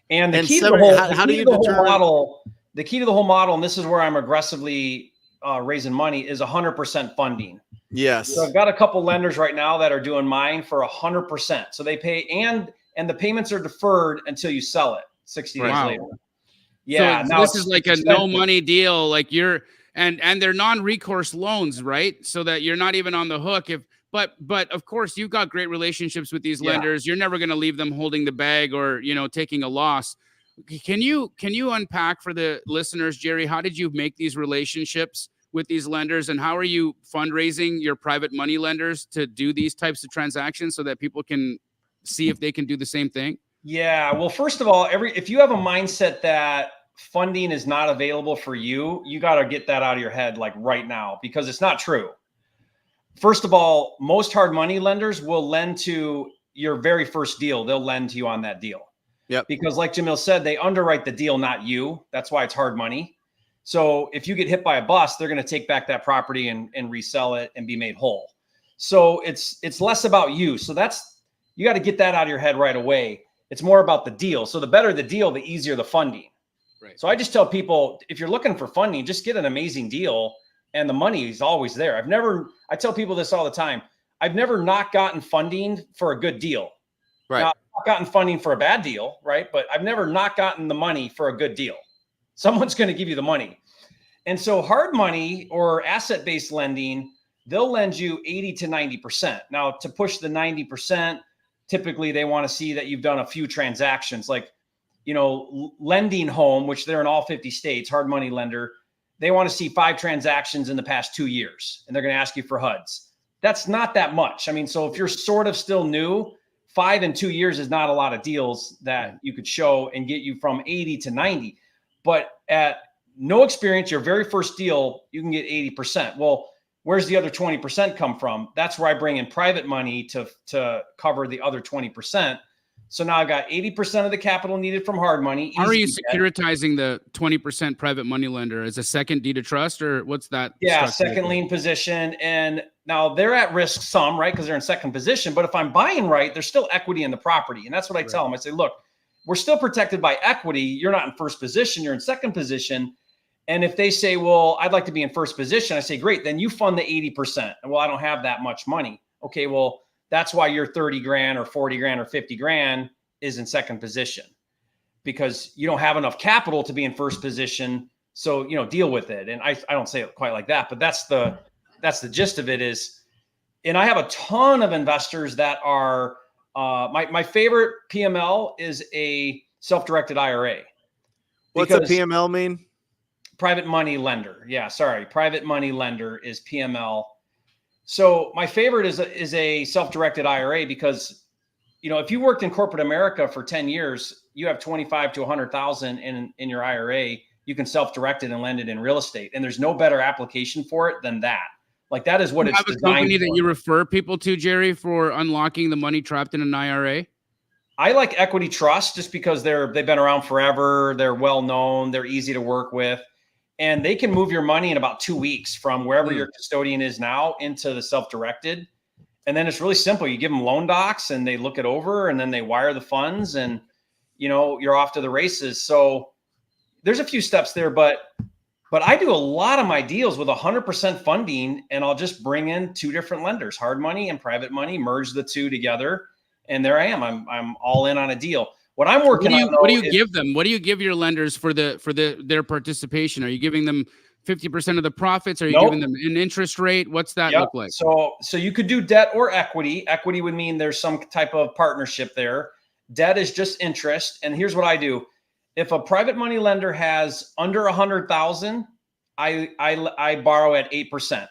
And the key so, to the whole, how do you determine model, the key to the whole model, and this is where I'm aggressively raising money, is 100% funding. Yes. So I've got a couple lenders right now that are doing mine for 100%. So they pay, and the payments are deferred until you sell it 60 days later. Yeah. So now this is like a no money deal. Like and they're non-recourse loans, right? So that you're not even on the hook but of course you've got great relationships with these lenders. You're never going to leave them holding the bag or, you know, taking a loss. Can you unpack for the listeners, Jerry, how did you make these relationships with these lenders, and how are you fundraising your private money lenders to do these types of transactions so that people can see if they can do the same thing? Yeah. Well, first of all, if you have a mindset that funding is not available for you, you got to get that out of your head like right now, because it's not true. First of all, most hard money lenders will lend to your very first deal. They'll lend to you on that deal. Yep. Because like Jamil said, they underwrite the deal, not you. That's why it's hard money. So if you get hit by a bus, they're going to take back that property and resell it and be made whole. So it's less about you. So you got to get that out of your head right away. It's more about the deal. So the better the deal, the easier the funding. Right. So I just tell people, if you're looking for funding, just get an amazing deal, and the money is always there. I tell people this all the time. I've never not gotten funding for a good deal. Right. Now, I've gotten funding for a bad deal, right? But I've never not gotten the money for a good deal. Someone's going to give you the money. And so hard money or asset-based lending, they'll lend you 80 to 90%. Now, to push the 90%, typically they want to see that you've done a few transactions, like, you know, lending home, which they're in all 50 states, hard money lender. They want to see 5 transactions in the past 2 years, and they're going to ask you for HUDs. That's not that much. I mean, so if you're sort of still new, 5 in 2 years is not a lot of deals that you could show and get you from 80 to 90. But at no experience, your very first deal, you can get 80%. Well, where's the other 20% come from? That's where I bring in private money to cover the other 20%. So now I've got 80% of the capital needed from hard money. How are you securitizing the 20% private money lender as a second deed of trust, or what's that? Yeah, second lien position. And now they're at risk some, right? Because they're in second position. But if I'm buying right, there's still equity in the property. And that's what I tell them. I say, look, we're still protected by equity. You're not in first position. You're in second position. And if they say, well, I'd like to be in first position, I say, great, then you fund the 80%. And well, I don't have that much money. Okay, well, that's why your 30 grand or 40 grand or 50 grand is in second position, because you don't have enough capital to be in first position. So, you know, deal with it. And I don't say it quite like that, but that's the gist of it is, and I have a ton of investors that are, my favorite PML is a self-directed IRA. What's a PML mean? Private money lender. Yeah, sorry. Private money lender is PML. So my favorite is a self-directed IRA, because, you know, if you worked in corporate America for 10 years, you have 25 to 100,000 in your IRA. You can self-direct it and lend it in real estate. And there's no better application for it than that. Like, that is what it's designed for. You have a company that you refer people to, Jerry, for unlocking the money trapped in an IRA? I like Equity Trust just because they've been around forever. They're well known. They're easy to work with. And they can move your money in about 2 weeks from wherever your custodian is now into the self-directed. And then it's really simple. You give them loan docs and they look it over, and then they wire the funds, and, you know, you're off to the races. So there's a few steps there, but I do a lot of my deals with 100% funding, and I'll just bring in 2 different lenders, hard money and private money, merge the 2 together. And there I am. I'm all in on a deal. What I'm working on, what do you give them? What do you give your lenders for their participation? Are you giving them 50% of the profits? Are you giving them an interest rate? What's that look like? So you could do debt or equity. Equity would mean there's some type of partnership there. Debt is just interest. And here's what I do. If a private money lender has under 100,000, I borrow at 8%.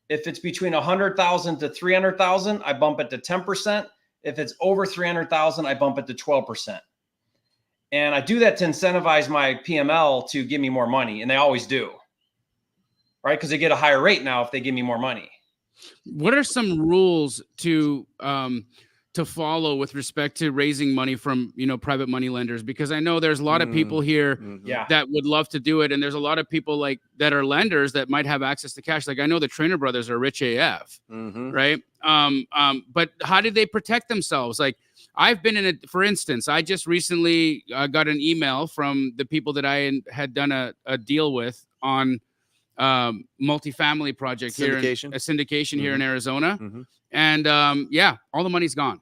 If it's between 100,000 to 300,000, I bump it to 10%. If it's over 300,000, I bump it to 12%. And I do that to incentivize my PML to give me more money. And they always do. Right? Because they get a higher rate now if they give me more money. What are some rules to follow with respect to raising money from, private money lenders? Because I know there's a lot of people here that would love to do it. And there's a lot of people like that are lenders that might have access to cash. Like I know the Trainer brothers are rich AF, right? But how did they protect themselves? Like I've been in it, for instance, I just recently got an email from the people that I had done a deal with on multifamily project here, a syndication here in Arizona. And all the money's gone.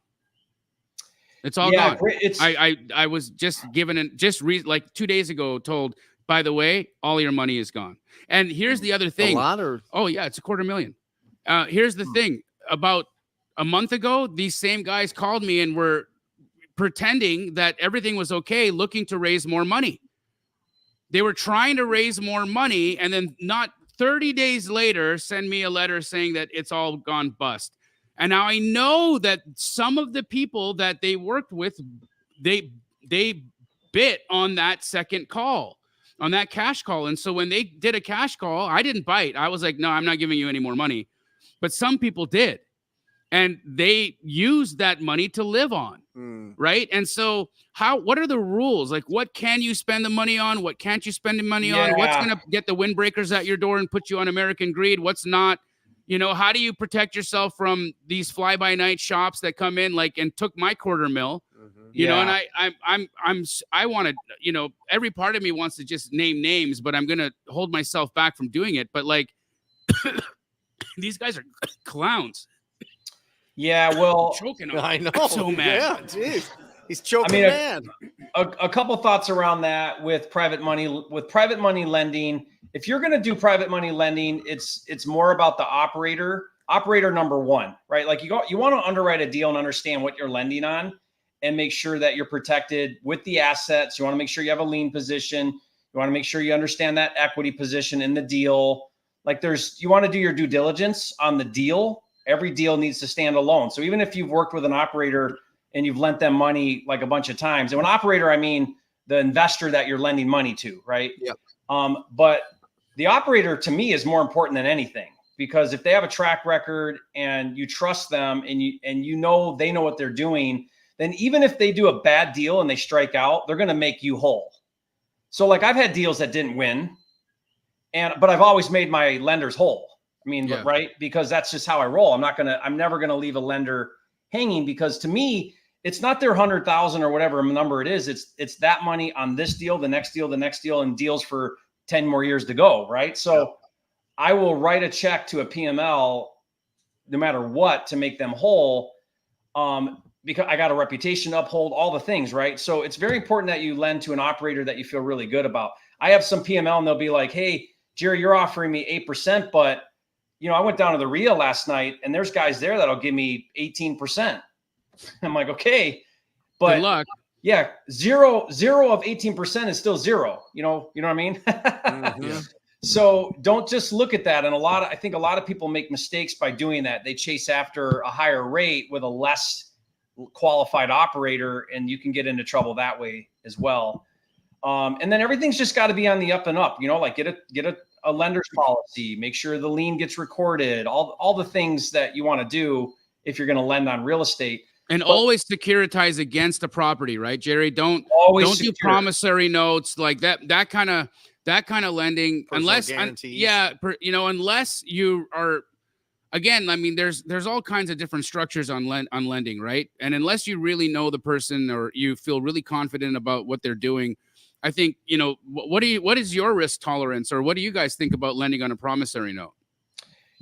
It's all gone. I was just given like 2 days ago told, by the way, all your money is gone. And here's the other thing. A lot or? Oh yeah, it's $250,000. Here's the thing. About a month ago, these same guys called me and were pretending that everything was okay, looking to raise more money. They were trying to raise more money, and then not 30 days later, send me a letter saying that it's all gone bust. And now I know that some of the people that they worked with, they bit on that second call, on that cash call. And so when they did a cash call, I didn't bite. I was like, no, I'm not giving you any more money. But some people did. And they used that money to live on. Right. And so what are the rules? Like, what can you spend the money on? What can't you spend the money on? What's going to get the windbreakers at your door and put you on American greed? What's not? How do you protect yourself from these fly by night shops that come in and took my $250,000? And I want to, every part of me wants to just name names, but I'm going to hold myself back from doing it. But these guys are clowns. Yeah, well, choking on. I know. I'm so mad. Yeah, geez. He's choking, man. A couple thoughts around that with private money lending. If you're going to do private money lending, it's more about the operator number one, right? Like you want to underwrite a deal and understand what you're lending on and make sure that you're protected with the assets. You want to make sure you have a lien position. You want to make sure you understand that equity position in the deal. You want to do your due diligence on the deal. Every deal needs to stand alone. So even if you've worked with an operator and you've lent them money a bunch of times, and when operator, I mean the investor that you're lending money to, right? Yep. But the operator to me is more important than anything, because if they have a track record and you trust them and they know what they're doing, then even if they do a bad deal and they strike out, they're going to make you whole. So I've had deals that didn't win, but I've always made my lenders whole. I mean, right? Because that's just how I roll. I'm never going to leave a lender hanging, because to me, it's not their 100,000 or whatever number it is. It's that money on this deal, the next deal, and deals for 10 more years to go. Right. So I will write a check to a PML no matter what to make them whole. Because I got a reputation to uphold, all the things. Right. So it's very important that you lend to an operator that you feel really good about. I have some PML and they'll be like, hey, Jerry, you're offering me 8%, but I went down to the RIA last night and there's guys there that'll give me 18%. I'm like, okay, but good luck. Yeah, zero of 18% is still zero. You know what I mean? So don't just look at that. And I think a lot of people make mistakes by doing that. They chase after a higher rate with a less qualified operator, and you can get into trouble that way as well. And then everything's just got to be on the up and up. Get a lender's policy, make sure the lien gets recorded, all the things that you want to do if you're going to lend on real estate. And always securitize against the property, right, Jerry? Don't do promissory notes like that kind of lending. Unless you are, again, I mean, there's all kinds of different structures on lending, right? And unless you really know the person or you feel really confident about what they're doing, I think, what is your risk tolerance, or what do you guys think about lending on a promissory note?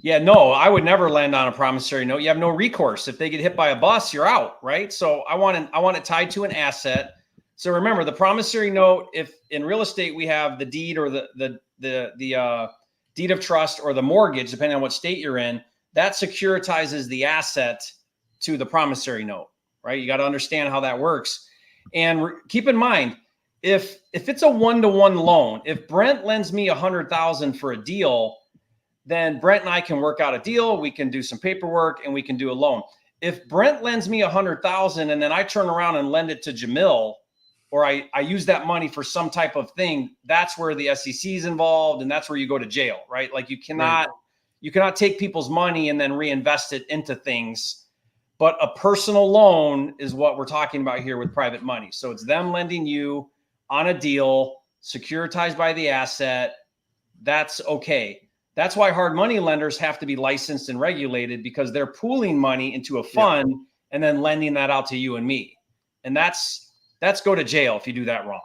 Yeah, no, I would never lend on a promissory note. You have no recourse. If they get hit by a bus, you're out, right? So I want it tied to an asset So remember, the promissory note, if in real estate we have the deed or the deed of trust or the mortgage, depending on what state you're in, that securitizes the asset to the promissory note, right? You got to understand how that works. And keep in mind, if it's a 1-to-1 loan, if Brent lends me $100,000 for a deal, then Brent and I can work out a deal. We can do some paperwork and we can do a loan. If Brent lends me $100,000 and then I turn around and lend it to Jamil, or I use that money for some type of thing, that's where the SEC is involved, and that's where you go to jail, right? Like you cannot take people's money and then reinvest it into things. But a personal loan is what we're talking about here with private money. So it's them lending you on a deal, securitized by the asset. That's okay. That's why hard money lenders have to be licensed and regulated, because they're pooling money into a fund and then lending that out to you and me. And that's go to jail if you do that wrong.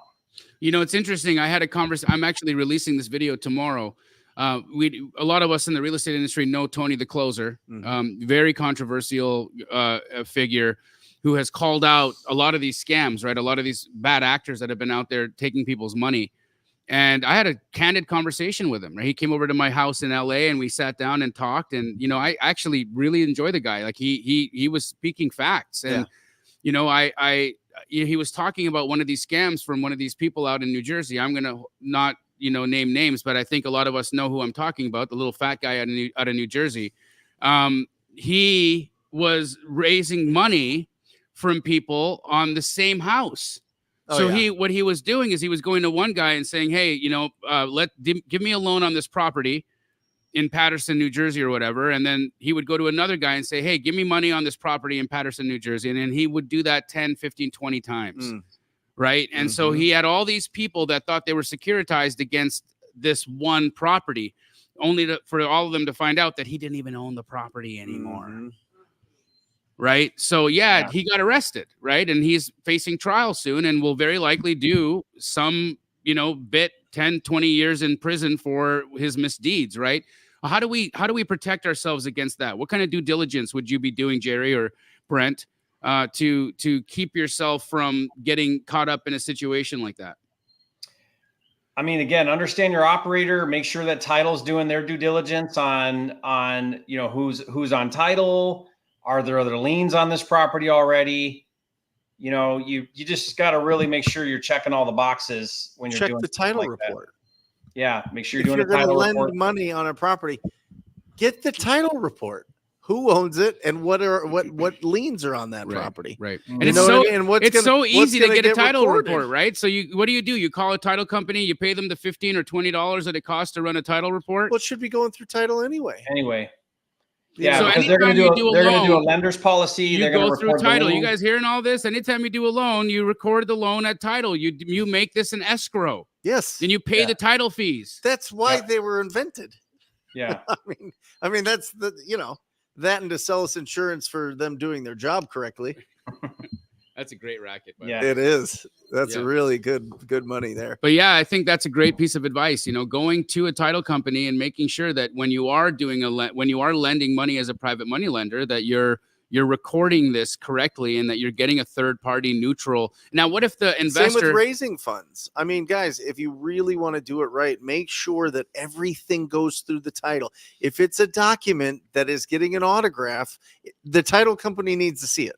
You know, it's interesting. I had a conversation. I'm actually releasing this video tomorrow. A lot of us in the real estate industry know Tony the Closer, very controversial figure who has called out a lot of these scams, right? A lot of these bad actors that have been out there taking people's money. And I had a candid conversation with him. Right? He came over to my house in LA and we sat down and talked. And, you know, I actually really enjoy the guy. Like he was speaking facts. And, you know, he was talking about one of these scams from one of these people out in New Jersey. I'm going to not, you know, name names, but I think a lot of us know who I'm talking about, the little fat guy out of New Jersey. He was raising money from people on the same house. What he was doing is he was going to one guy and saying, hey, you know, give me a loan on this property in Paterson, New Jersey or whatever. And then he would go to another guy and say, hey, give me money on this property in Paterson, New Jersey. And then he would do that 10, 15, 20 times. Right. And so he had all these people that thought they were securitized against this one property, only for all of them to find out that he didn't even own the property anymore. Right. So, he got arrested. Right. And he's facing trial soon and will very likely do some, you know, 10, 20 years in prison for his misdeeds. Right. How do we protect ourselves against that? What kind of due diligence would you be doing, Jerry or Brent, to keep yourself from getting caught up in a situation like that? I mean, again, understand your operator, make sure that title's doing their due diligence on, you know, who's on title. Are there other liens on this property already? You know, you just got to really make sure you're checking all the boxes when you're doing the title report. Yeah, make sure if you're doing you're a title lend report. Money on a property, get the title report. Who owns it and what liens are on that property? Right. And it's so easy to get a title report, right? So what do? You call a title company, you pay them the $15 or $20 that it costs to run a title report. Well, it should be going through title anyway. Yeah, so because they're going to do a lender's policy. You go through title. You guys hearing all this? Anytime you do a loan, you record the loan at title. You make this an escrow. Yes. Then you pay the title fees. That's why they were invented. Yeah. I mean that's that and to sell us insurance for them doing their job correctly. That's a great racket. It is. That's a really good money there. But I think that's a great piece of advice. You know, going to a title company and making sure that when you are when you are lending money as a private money lender, that you're recording this correctly and that you're getting a third party neutral. Now, what if the investor? Same with raising funds. I mean, guys, if you really want to do it right, make sure that everything goes through the title. If it's a document that is getting an autograph, the title company needs to see it.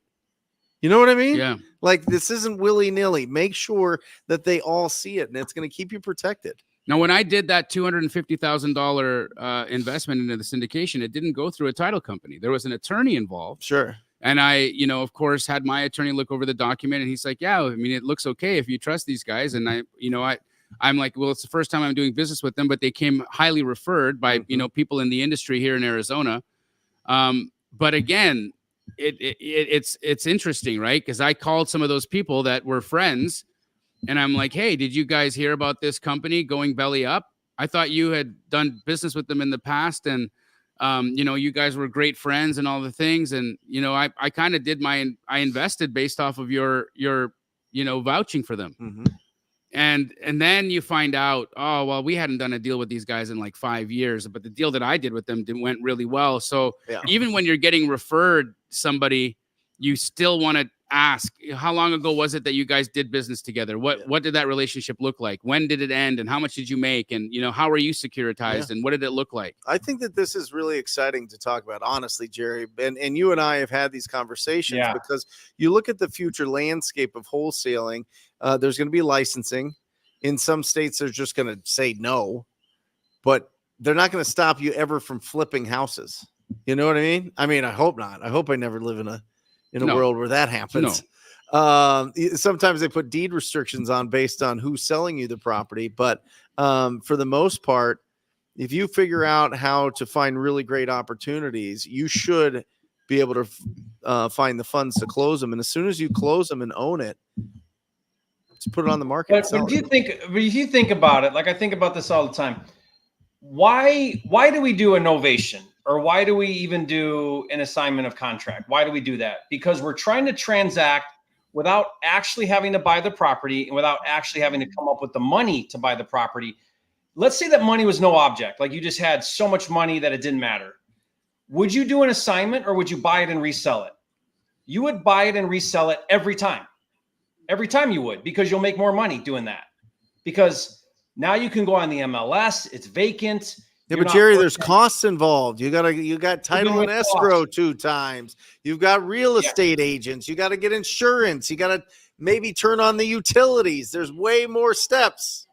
You know what I mean? Yeah. Like this isn't willy-nilly. Make sure that they all see it, and it's going to keep you protected. Now, when I did that $250,000 investment into the syndication, it didn't go through a title company. There was an attorney involved. Sure. And I, of course, had my attorney look over the document, and he's like, "Yeah, I mean, it looks okay if you trust these guys." And I'm like, "Well, it's the first time I'm doing business with them, but they came highly referred by people in the industry here in Arizona." But again, it's interesting, right? Because I called some of those people that were friends. And I'm like, hey, did you guys hear about this company going belly up? I thought you had done business with them in the past. And, you guys were great friends and all the things. And, I kind of did I invested based off of your vouching for them. Mm-hmm. And then you find out, oh, well, we hadn't done a deal with these guys in like 5 years, but the deal that I did with them went really well. So even when you're getting referred somebody, you still want to ask, how long ago was it that you guys did business together? What did that relationship look like? When did it end? And how much did you make? And, how are you securitized? And what did it look like? I think that this is really exciting to talk about, honestly, Jerry. And you and I have had these conversations because you look at the future landscape of wholesaling. There's going to be licensing. In some states, they're just going to say no, but they're not going to stop you ever from flipping houses. You know what I mean? I hope not. I hope I never live in a world where that happens. No. Sometimes they put deed restrictions on based on who's selling you the property. But for the most part, if you figure out how to find really great opportunities, you should be able to find the funds to close them. And as soon as you close them and own it, just put it on the market. But if you think about it, like I think about this all the time, why do we do a novation? Or why do we even do an assignment of contract? Why do we do that? Because we're trying to transact without actually having to buy the property and without actually having to come up with the money to buy the property. Let's say that money was no object, like you just had so much money that it didn't matter. Would you do an assignment or would you buy it and resell it? You would buy it and resell it every time. Every time you would, because you'll make more money doing that. Because now you can go on the MLS, it's vacant. Yeah, but Jerry, there's costs involved. You got title and escrow 2 times. You've got real estate agents. You got to get insurance. You got to maybe turn on the utilities. There's way more steps.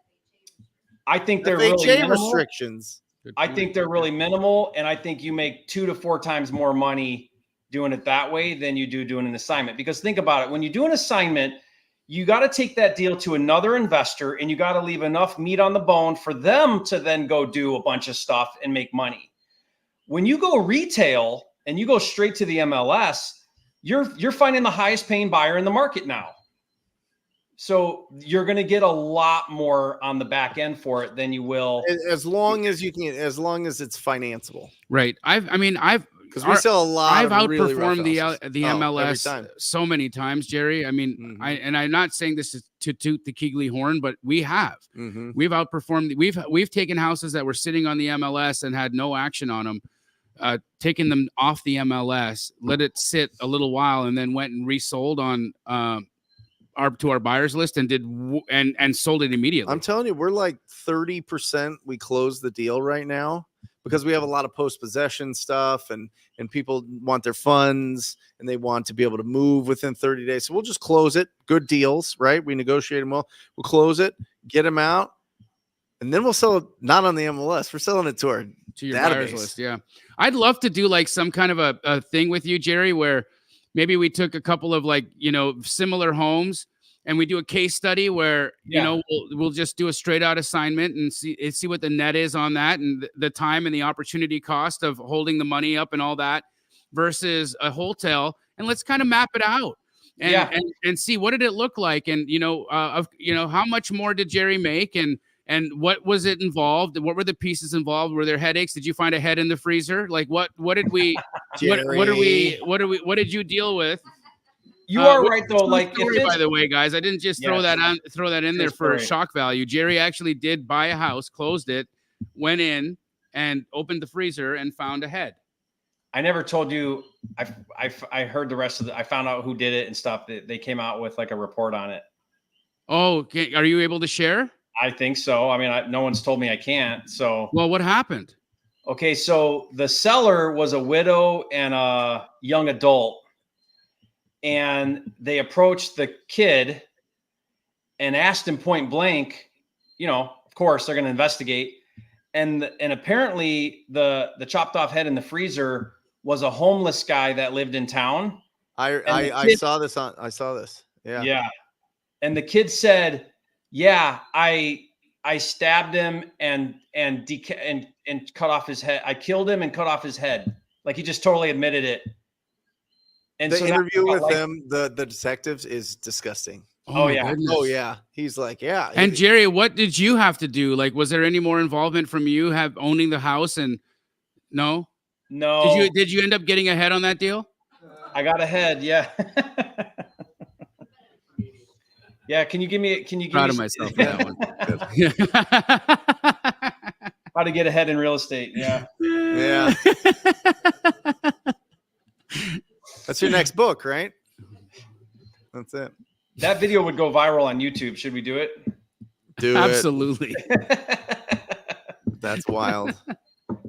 I think they're really minimal. Restrictions. I think they're really minimal, and I think you make 2 to 4 times more money doing it that way than you do doing an assignment. Because think about it, when you do an assignment, you got to take that deal to another investor and you got to leave enough meat on the bone for them to then go do a bunch of stuff and make money. When you go retail and you go straight to the MLS, you're finding the highest paying buyer in the market now. So you're going to get a lot more on the back end for it than you will. As long as you can, as long as it's financeable. Right. Because we sell a lot. I've outperformed the MLS so many times, Jerry. I mean, I'm not saying this is to toot the Keegley horn, but we have. We've outperformed. We've taken houses that were sitting on the MLS and had no action on them, taken them off the MLS, let it sit a little while, and then went and resold on to our buyers list and and sold it immediately. I'm telling you, we're like 30%. We close the deal right now, because we have a lot of post-possession stuff and people want their funds and they want to be able to move within 30 days. So we'll just close it. Good deals, right? We negotiate them well. We'll close it, get them out, and then we'll sell it not on the MLS. We're selling it to your database. Buyers list. Yeah. I'd love to do like some kind of a thing with you, Jerry, where maybe we took a couple of similar homes and we do a case study where, we'll just do a straight out assignment and see what the net is on that and the time and the opportunity cost of holding the money up and all that versus a wholesale. And let's kind of map it out and see what did it look like? And, how much more did Jerry make and what was it involved? What were the pieces involved? Were there headaches? Did you find a head in the freezer? Like what did we, what did you deal with? You are right though. Like, by the way, guys, I didn't just throw that in there for shock value. Jerry actually did buy a house, closed it, went in and opened the freezer and found a head. I never told you. I heard the rest of I found out who did it and stuff. They came out with like a report on it. Oh, are you able to share? I think so. I mean, no one's told me I can't. So, well, what happened? Okay, so the seller was a widow and a young adult. And they approached the kid and asked him point blank, of course they're going to investigate. And apparently the chopped off head in the freezer was a homeless guy that lived in town. I saw this. Yeah. Yeah. And the kid said, yeah, I stabbed him and cut off his head. I killed him and cut off his head. Like he just totally admitted it. And the interview with them, the detectives, is disgusting. Oh yeah. Goodness. Oh yeah. He's like, yeah. And Jerry, what did you have to do? Like, was there any more involvement from you owning the house? And no. Did you end up getting a head on that deal? I got a head. Yeah. Yeah. Can you give me? Proud of myself for that one. How to get ahead in real estate? Yeah. Yeah. That's your next book, right? That's it. That video would go viral on YouTube. Should we do it? Do Absolutely. That's wild.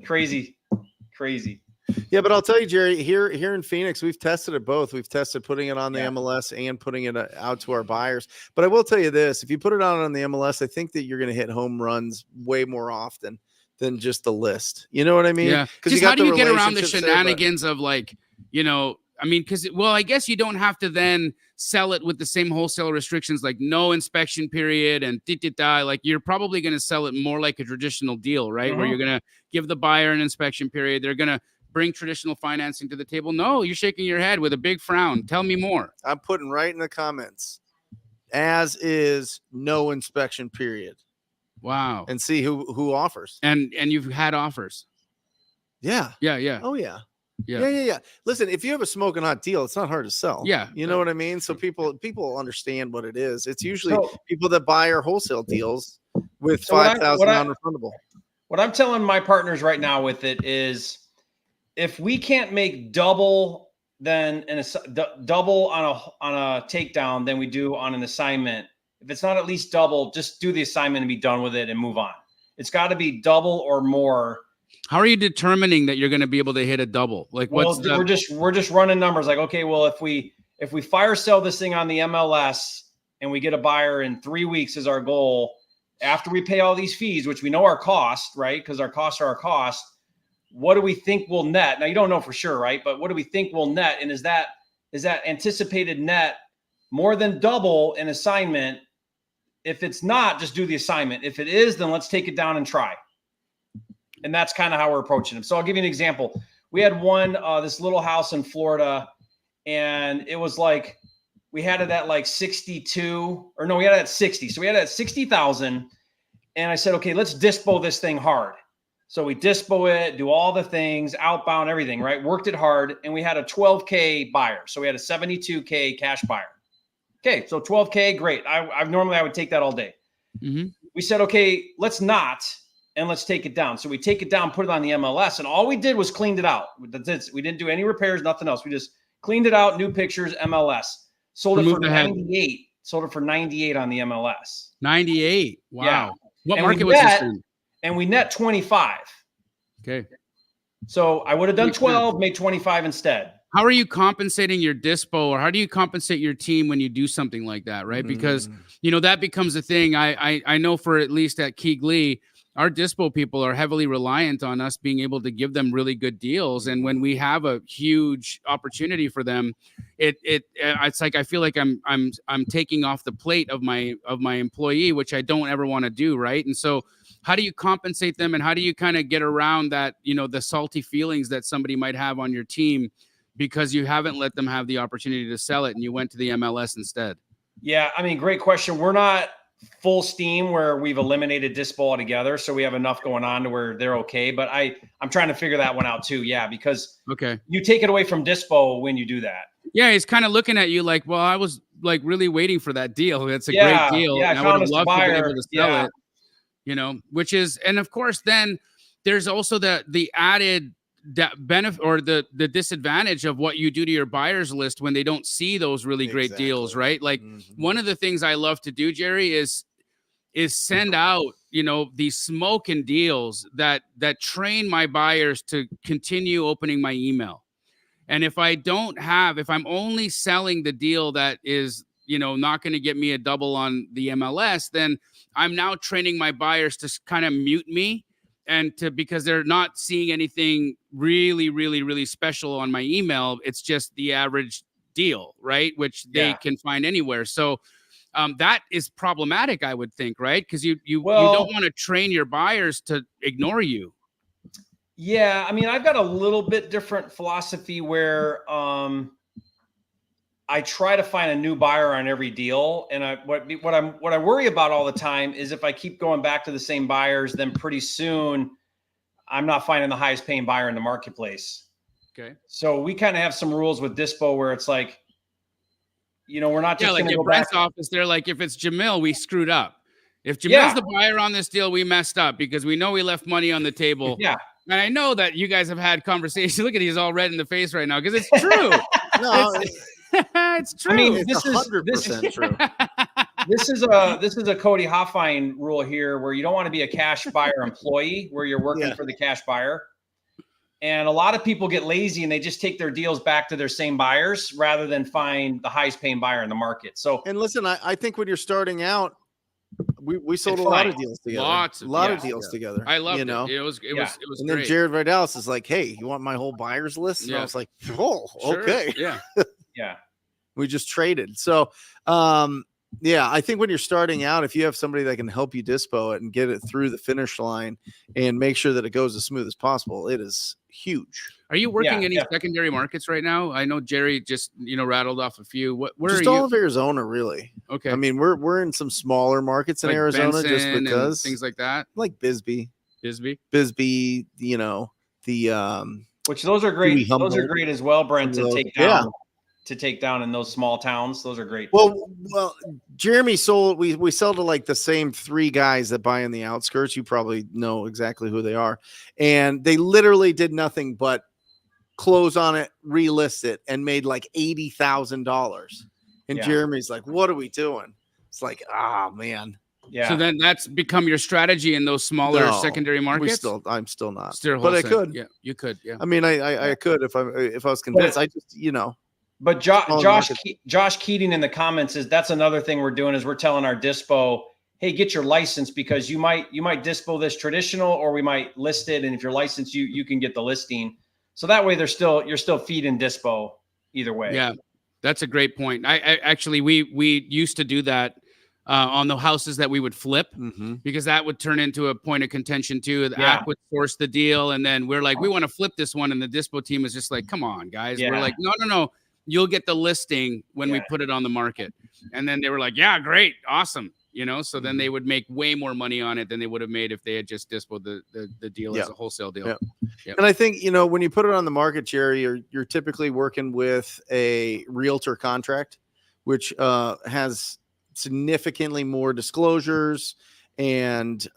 Crazy. Yeah, but I'll tell you, Jerry, here in Phoenix, we've tested it both. We've tested putting it on the MLS and putting it out to our buyers. But I will tell you this, if you put it on the MLS, I think that you're going to hit home runs way more often than just the list. You know what I mean? Yeah. Because how do you get around the shenanigans of like, you know, I mean, because, well, I guess you don't have to then sell it with the same wholesale restrictions, like no inspection period and like you're probably going to sell it more like a traditional deal, right? Where you're going to give the buyer an inspection period. They're going to bring traditional financing to the table. No, you're shaking your head with a big frown. Tell me more. I'm putting right in the comments, as is no inspection period. Wow. And see who offers. And you've had offers. Yeah. Yeah. Oh, yeah. Yeah. Listen, if you have a smoking hot deal, it's not hard to sell. Yeah. You know what I mean? So people understand what it is. It's usually people that buy our wholesale deals with 5,000 non-refundable. What I'm telling my partners right now with it is, if we can't make double double on a takedown than we do on an assignment, if it's not at least double, just do the assignment and be done with it and move on. It's got to be double or more. How are you determining that you're going to be able to hit a double? Like, we're just running numbers. Like, okay, well, if we fire sell this thing on the MLS and we get a buyer in 3 weeks is our goal, after we pay all these fees, which we know our cost, right? Because our costs are our cost. What do we think we'll net? Now you don't know for sure, right? But what do we think we'll net? And is that anticipated net more than double an assignment? If it's not, just do the assignment. If it is, then let's take it down and try. And that's kind of how we're approaching them. So I'll give you an example. We had one, this little house in Florida, and it was like, we had it at like 62, or no, we had it at 60. So we had it at 60,000. And I said, okay, let's dispo this thing hard. So we dispo it, do all the things, outbound, everything, right? Worked it hard. And we had a 12K buyer. So we had a 72K cash buyer. Okay. So 12K, great. I normally would take that all day. Mm-hmm. We said, okay, let's not, and let's take it down. So we take it down, put it on the MLS, and all we did was cleaned it out. That's it. We didn't do any repairs, nothing else. We just cleaned it out, new pictures, MLS. Sold it for 98. Sold it for 98 on the MLS. 98. Wow. Yeah. What market was this in? And we net 25. Okay. So I would have done 12, made 25 instead. How are you compensating your dispo, or how do you compensate your team when you do something like that, right? Because, you know, that becomes a thing. I know for at least at Keegley, our dispo people are heavily reliant on us being able to give them really good deals. And when we have a huge opportunity for them, it's like I feel like I'm taking off the plate of my employee, which I don't ever want to do, right? And so how do you compensate them, and how do you kind of get around that, you know, the salty feelings that somebody might have on your team because you haven't let them have the opportunity to sell it and you went to the MLS instead? Yeah, I mean, great question. We're not full steam where we've eliminated dispo altogether, so we have enough going on to where they're okay. But I'm trying to figure that one out too. Yeah, because you take it away from dispo when you do that. Yeah, he's kind of looking at you like, well, I was like really waiting for that deal. It's a great deal. Yeah, and I would have loved to be able to sell it. You know, which is, and of course, then there's also the added benefit or the disadvantage of what you do to your buyers list when they don't see those really great deals, right? Like one of the things I love to do, Jerry, is send out, you know, these smoking deals that train my buyers to continue opening my email. And if I'm only selling the deal that is, you know, not going to get me a double on the MLS, then I'm now training my buyers to kind of mute me because they're not seeing anything really, really, really special on my email. It's just the average deal, right? Which they can find anywhere. So that is problematic, I would think, right? Because you don't want to train your buyers to ignore you. Yeah, I mean, I've got a little bit different philosophy where I try to find a new buyer on every deal. And what I worry about all the time is if I keep going back to the same buyers, then pretty soon I'm not finding the highest paying buyer in the marketplace. Okay. So we kind of have some rules with dispo where it's like, you know, we're not just like in Brent's office, they're like, if it's Jamil, we screwed up. If Jamil's the buyer on this deal, we messed up because we know we left money on the table. Yeah. And I know that you guys have had conversations. Look at he's all red in the face right now because it's true. It's true. I mean, It's this is 100% true. this is a Cody Hoffine rule here, where you don't want to be a cash buyer employee where you're working for the cash buyer. And a lot of people get lazy and they just take their deals back to their same buyers rather than find the highest paying buyer in the market. So, and listen, I think when you're starting out, we sold It's a lot fine. of deals together. Lots a of lot deals of deals together. I loved you know? it. It was Yeah. And great. then Jared Vidalis is like, "Hey, you want my whole buyers list?" And I Yeah. was like, "Oh, Sure. okay." Yeah. yeah. We just traded. So, yeah, I think when you're starting out, if you have somebody that can help you dispo it and get it through the finish line and make sure that it goes as smooth as possible, it is huge. Are you working any yeah. secondary markets right now? I know Jerry just rattled off a few. Where Just are all you? of Arizona, really. Okay. I mean, we're in some smaller markets in Like Arizona Benson just and because things like that. like Bisbee, Bisbee. the Which those are great. Dewey Those are Humboldt. great as well, Brent, to Those- take yeah. down. To take down in those small towns. Those are great. Well, Jeremy sold. We sell to like the same 3 guys that buy in the outskirts. You probably know exactly who they are, and they literally did nothing but close on it, relist it, and made like $80,000. And Yeah. Jeremy's like, "What are we doing?" It's like, man. Yeah. So then that's become your strategy in those smaller No, secondary markets. I'm still not. Still but I wholesale. could. Yeah, you could. Yeah. I mean, I could if I was convinced. I just But Small Josh market. Josh Keating in the comments is that's another thing we're doing is we're telling our dispo, hey, get your license because you might dispo this traditional or we might list it, and if you're licensed, you can get the listing. So that way you're still feeding dispo either way. Yeah, that's a great point. I actually we used to do that on the houses that we would flip because that would turn into a point of contention too. The app would force the deal, and then we're like, we want to flip this one, and the dispo team is just like, come on, guys. Yeah. We're like, no. You'll get the listing when we put it on the market. And then they were like, yeah, great. Awesome. So then they would make way more money on it than they would have made if they had just dispoed the deal as a wholesale deal. Yep. And I think, when you put it on the market, Jerry, you're typically working with a realtor contract, which has significantly more disclosures and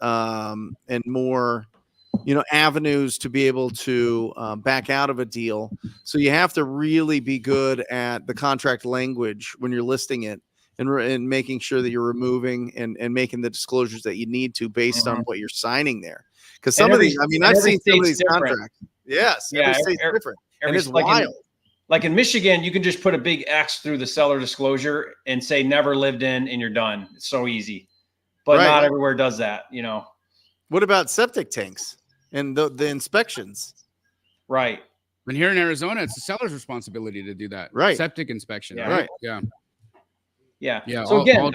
more avenues to be able to back out of a deal. So you have to really be good at the contract language when you're listing it and making sure that you're removing and making the disclosures that you need to based on what you're signing there. Because some of these, I've seen some of these contracts. Yes. Every state's different. And it's wild. Like in Michigan, you can just put a big X through the seller disclosure and say never lived in, and you're done. It's so easy. But not everywhere does that, What about septic tanks and the inspections? Right. And here in Arizona, it's the seller's responsibility to do that. Right. Septic inspection. Yeah. Right. Yeah. Yeah. So again,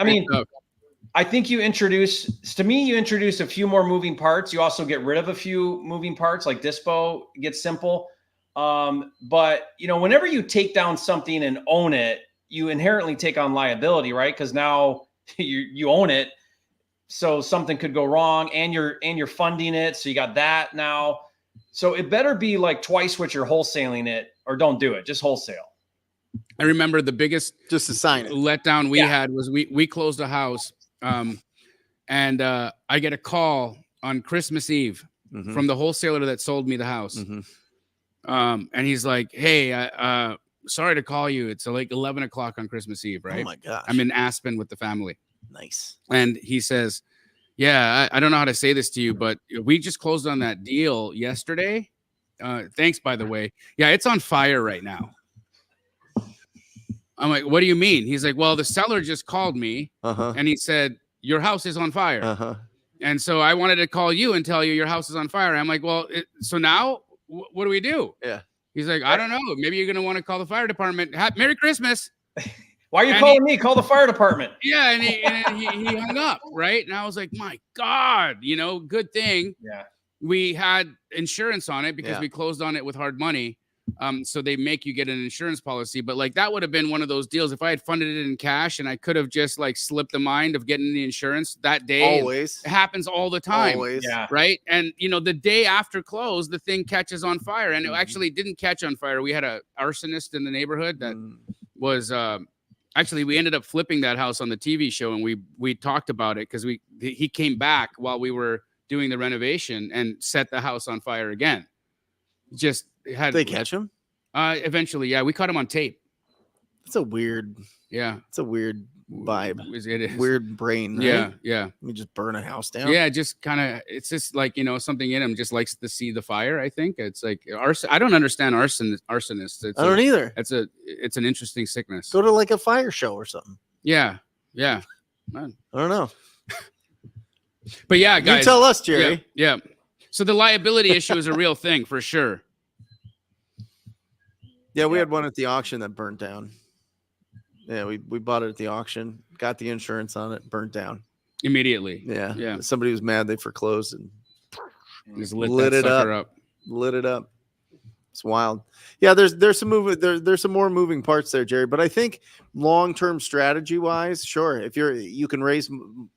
I think you introduce a few more moving parts. You also get rid of a few moving parts, like dispo gets simple. But whenever you take down something and own it, you inherently take on liability, right? Because now you own it. So something could go wrong and you're funding it. So you got that now. So it better be like twice what you're wholesaling it, or don't do it. Just wholesale. I remember the biggest just to sign it letdown we had was we closed a house. And I get a call on Christmas Eve from the wholesaler that sold me the house. And he's like, hey, sorry to call you. It's like 11 o'clock on Christmas Eve, right? Oh my gosh. I'm in Aspen with the family. Nice. And he says, yeah, I don't know how to say this to you, but we just closed on that deal yesterday. Thanks, by the way. Yeah, it's on fire right now. I'm like, what do you mean? He's like, well, the seller just called me and he said, your house is on fire. And so I wanted to call you and tell you your house is on fire. I'm like, well, so now what do we do? Yeah. He's like, I don't know. Maybe you're going to want to call the fire department. Merry Christmas. Why are you calling me? Call the fire department. Yeah. And he hung up. Right. And I was like, my God, good thing. Yeah. We had insurance on it because we closed on it with hard money. So they make you get an insurance policy, but like that would have been one of those deals. If I had funded it in cash and I could have just like slipped the mind of getting the insurance that day. Always. It happens all the time. Always. Yeah. Right. And the day after close, the thing catches on fire, and it actually didn't catch on fire. We had a arsonist in the neighborhood that was, actually, we ended up flipping that house on the TV show, and we talked about it because he came back while we were doing the renovation and set the house on fire again. Just had Did they catch him? Eventually, yeah, we caught him on tape. It's a weird vibe. It is Weird brain. Right? Yeah, yeah. You just burn a house down. Yeah, just kind of. It's just like something in him just likes to see the fire. I think it's like arson. I don't understand arsonists. I don't either. It's an interesting sickness. Go to like a fire show or something. Yeah. I don't know. But yeah, guys, you tell us, Jerry. Yeah. So the liability issue is a real thing for sure. Yeah, we had one at the auction that burnt down. Yeah, we bought it at the auction, got the insurance on it, burnt down immediately. Yeah. Somebody was mad they foreclosed and just lit it up. Lit it up. It's wild. Yeah, there's some there's some more moving parts there, Jerry. But I think long-term strategy wise, sure, if you can raise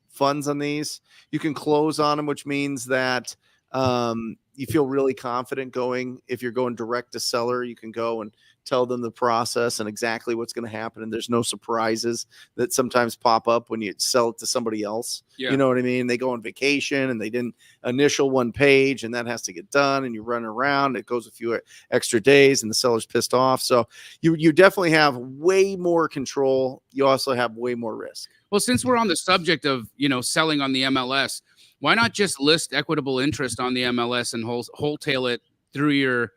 funds on these, you can close on them, which means that you feel really confident going. If you're going direct to seller, you can go and tell them the process and exactly what's going to happen. And there's no surprises that sometimes pop up when you sell it to somebody else. Yeah. You know what I mean? They go on vacation and they didn't initial one page and that has to get done and you run around. It goes a few extra days and the seller's pissed off. So you definitely have way more control. You also have way more risk. Well, since we're on the subject of, selling on the MLS, why not just list equitable interest on the MLS and wholesale it through your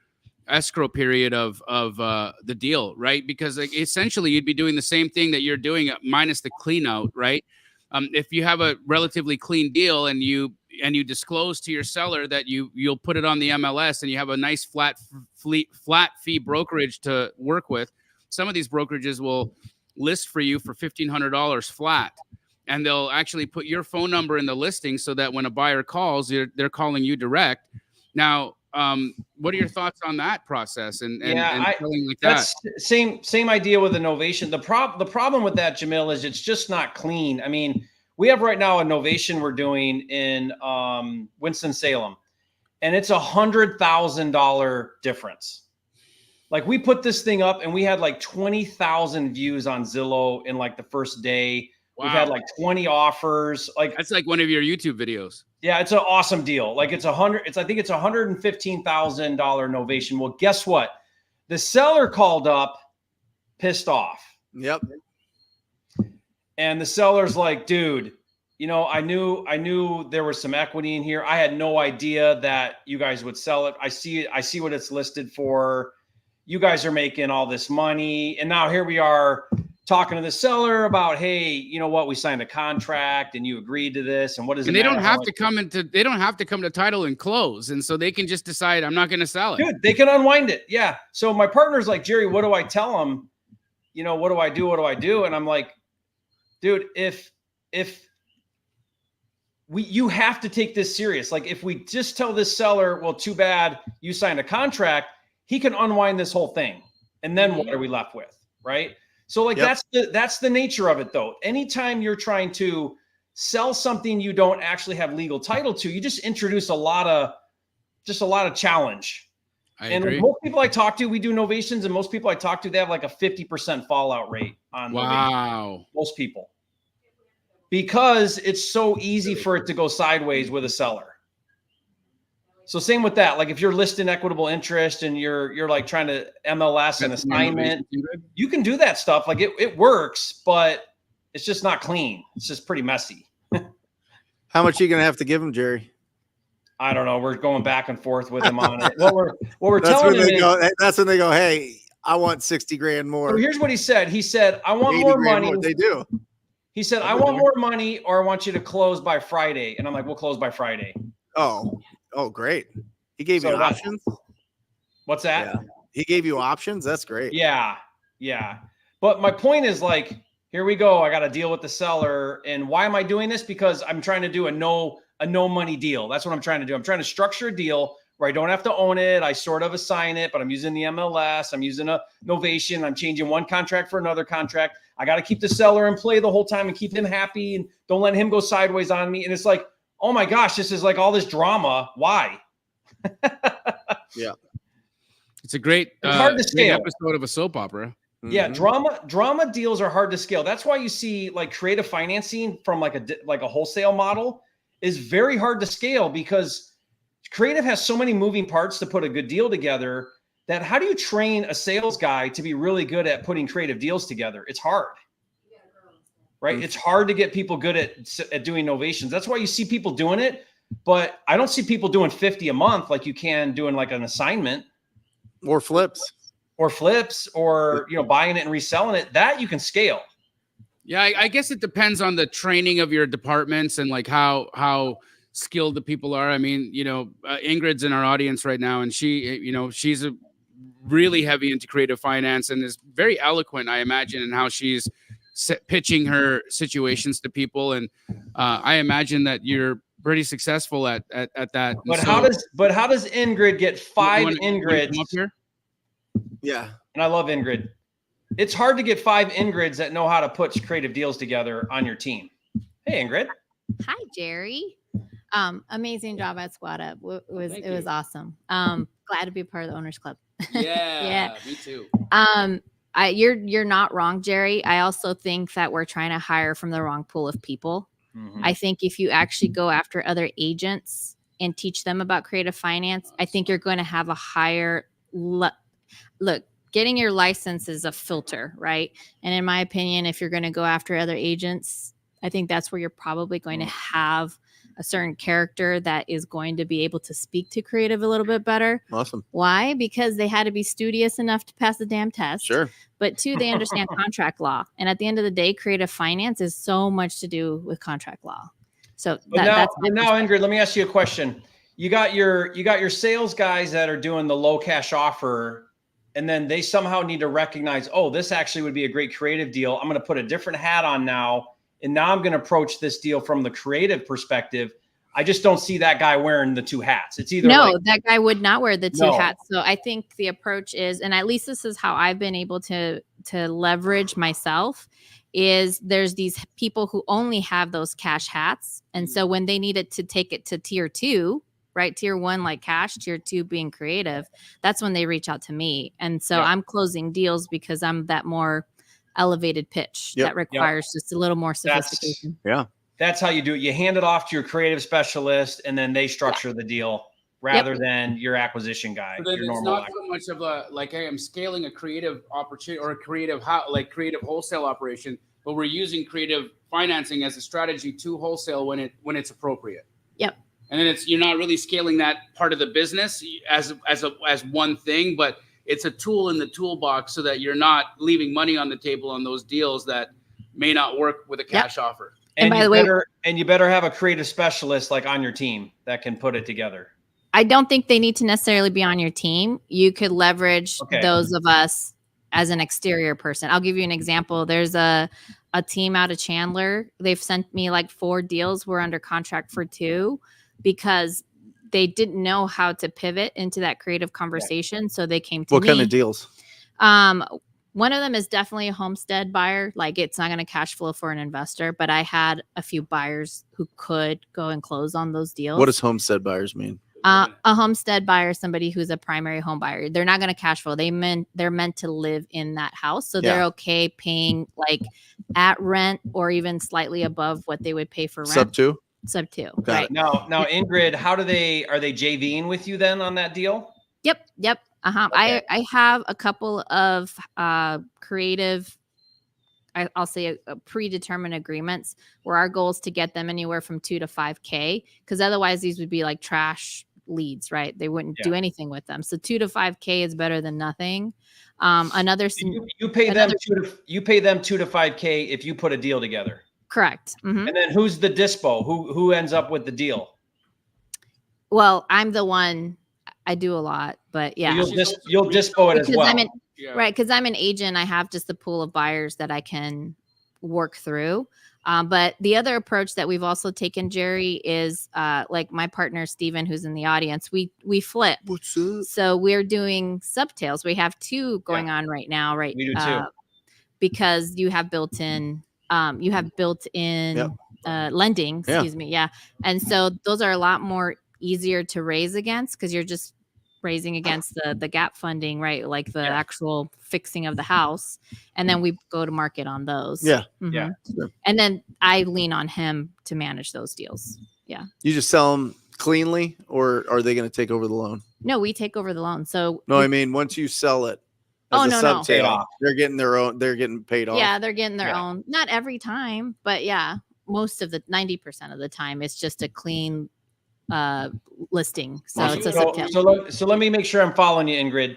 escrow period of the deal, right? Because essentially you'd be doing the same thing that you're doing minus the clean out, right? If you have a relatively clean deal and you disclose to your seller that you'll put it on the MLS and you have a nice flat fee brokerage to work with, some of these brokerages will list for you for $1,500 flat. And they'll actually put your phone number in the listing so that when a buyer calls, they're calling you direct. Now, what are your thoughts on that process and selling like that? That's same idea with the novation. The problem with that, Jamil, is it's just not clean. I mean, we have right now a novation we're doing in Winston-Salem, and it's $100,000 difference. Like we put this thing up and we had like 20,000 views on Zillow in like the first day. Wow. We've had like 20 offers. Like that's like one of your YouTube videos. Yeah, it's an awesome deal. Like I think it's $115,000 novation. Well, guess what? The seller called up, pissed off. Yep. And the seller's like, dude, I knew there was some equity in here. I had no idea that you guys would sell it. I see what it's listed for. You guys are making all this money. And now here we are talking to the seller about, hey, you know what? We signed a contract and you agreed to this. And what is it? And they don't have to come to title and close. And so they can just decide, I'm not going to sell it. Dude, they can unwind it. Yeah. So my partner's like, Jerry, what do I tell them? What do I do? What do I do? And I'm like, dude, you have to take this serious. Like if we just tell this seller, well, too bad you signed a contract, he can unwind this whole thing. And then what are we left with? Right. So like, yep. That's the nature of it though. Anytime you're trying to sell something you don't actually have legal title to, you just introduce a lot of challenge. And like most people I talk to, we do novations, and most people I talk to, they have like a 50% fallout rate on wow. Most people. Because it's so easy for it to go sideways with a seller. So same with that. Like if you're listing equitable interest and you're like trying to MLS an assignment, you can do that stuff. Like it works, but it's just not clean. It's just pretty messy. How much are you going to have to give him, Jerry? I don't know. We're going back and forth with him on it. What we're telling him that's when they go, hey, I want 60 grand more. So here's what he said. He said, I want more money. More. They do. He said, I want more money or I want you to close by Friday. And I'm like, we'll close by Friday. Oh, great. He gave you options. What's that? Yeah. He gave you options. That's great. Yeah. Yeah. But my point is like, here we go. I got to deal with the seller. And why am I doing this? Because I'm trying to do a no money deal. That's what I'm trying to do. I'm trying to structure a deal where I don't have to own it. I sort of assign it, but I'm using the MLS. I'm using a novation. I'm changing one contract for another contract. I got to keep the seller in play the whole time and keep him happy and don't let him go sideways on me. And it's like, oh my gosh, this is like all this drama. Why? Yeah. It's a great, it's hard to scale. Episode of a soap opera. Yeah. Drama deals are hard to scale. That's why you see like creative financing from like a wholesale model is very hard to scale because creative has so many moving parts to put a good deal together that how do you train a sales guy to be really good at putting creative deals together? It's hard, right? It's hard to get people good at doing novations. That's why you see people doing it, but I don't see people doing 50 a month like you can doing like an assignment Or flips. or buying it and reselling it. That you can scale. Yeah, I guess it depends on the training of your departments and like how skilled the people are. I mean, Ingrid's in our audience right now, and she's really heavy into creative finance and is very eloquent, I imagine, in how she's pitching her situations to people. And I imagine that you're pretty successful at that. But how does Ingrid get 5 Ingrids? Come up here? Yeah. And I love Ingrid. It's hard to get 5 Ingrids that know how to put creative deals together on your team. Hey, Ingrid. Hi, Jerry. Amazing job at Squad Up. It was awesome. Glad to be part of the Owners Club. Yeah, me too. You're not wrong, Jerry. I also think that we're trying to hire from the wrong pool of people. Mm-hmm. I think if you actually go after other agents and teach them about creative finance, I think you're going to have a higher look. Getting your license is a filter, right? And in my opinion, if you're going to go after other agents, I think that's where you're probably going to have a certain character that is going to be able to speak to creative a little bit better. Awesome. Why? Because they had to be studious enough to pass the damn test. Sure. But 2, they understand contract law. And at the end of the day, creative finance is so much to do with contract law. So now, Ingrid, let me ask you a question. You got your sales guys that are doing the low cash offer, and then they somehow need to recognize, oh, this actually would be a great creative deal. I'm going to put a different hat on now. And now I'm going to approach this deal from the creative perspective. I just don't see that guy wearing the 2 hats. It's either that guy would not wear the 2 hats. So I think the approach is, and at least this is how I've been able to leverage myself, is there's these people who only have those cash hats. And so when they needed to take it to tier 2, right? Tier 1, like cash, tier 2 being creative. That's when they reach out to me. And so I'm closing deals because I'm that more elevated pitch that requires just a little more sophistication. That's how you do it. You hand it off to your creative specialist, and then they structure the deal rather than your acquisition guy. But it's not so much of a hey, I'm scaling a creative opportunity or a creative wholesale operation, but we're using creative financing as a strategy to wholesale when it's appropriate. Yep. And then you're not really scaling that part of the business as one thing, but it's a tool in the toolbox so that you're not leaving money on the table on those deals that may not work with a cash offer. And by the way, you better have a creative specialist like on your team that can put it together. I don't think they need to necessarily be on your team. You could leverage those of us as an exterior person. I'll give you an example. There's a team out of Chandler. They've sent me like 4 deals. We're under contract for 2 because they didn't know how to pivot into that creative conversation. So they came to me. What kind of deals? One of them is definitely a homestead buyer. Like it's not going to cash flow for an investor, but I had a few buyers who could go and close on those deals. What does homestead buyers mean? A homestead buyer is somebody who's a primary home buyer. They're not going to cash flow. They're meant to live in that house. So they're okay paying like at rent or even slightly above what they would pay for rent. Subto. Right. Now Ingrid, are they JVing with you then on that deal? Yep. Okay. I have a couple of creative, I'll say predetermined agreements where our goal is to get them anywhere from 2 to 5K, because otherwise these would be like trash leads, right? They wouldn't do anything with them. So 2 to 5K is better than nothing. You pay them 2 to 5K if you put a deal together. Correct. Mm-hmm. And then who's the dispo? Who ends up with the deal? Well, I'm the one. I do a lot, but yeah. So you'll dispo it as well. Right, because I'm an agent. I have just a pool of buyers that I can work through. But the other approach that we've also taken, Jerry, is like my partner, Steven, who's in the audience, we flip. What's up? So we're doing subtails. We have 2 going on right now, right? We do too. Because you have built-in lending, excuse me. Yeah. And so those are a lot more easier to raise against because you're just raising against the gap funding, right? Like the actual fixing of the house. And then we go to market on those. Yeah. Mm-hmm. Yeah. And then I lean on him to manage those deals. Yeah. You just sell them cleanly, or are they going to take over the loan? No, we take over the loan. So No, I mean, once you sell it as Oh, a no, no. subtail, they're getting their own, they're getting paid off. yeah, they're getting their own. Not every time, but yeah, most of the 90% of the time, it's just a clean listing. So it's a subtail. So let me make sure I'm following you, Ingrid.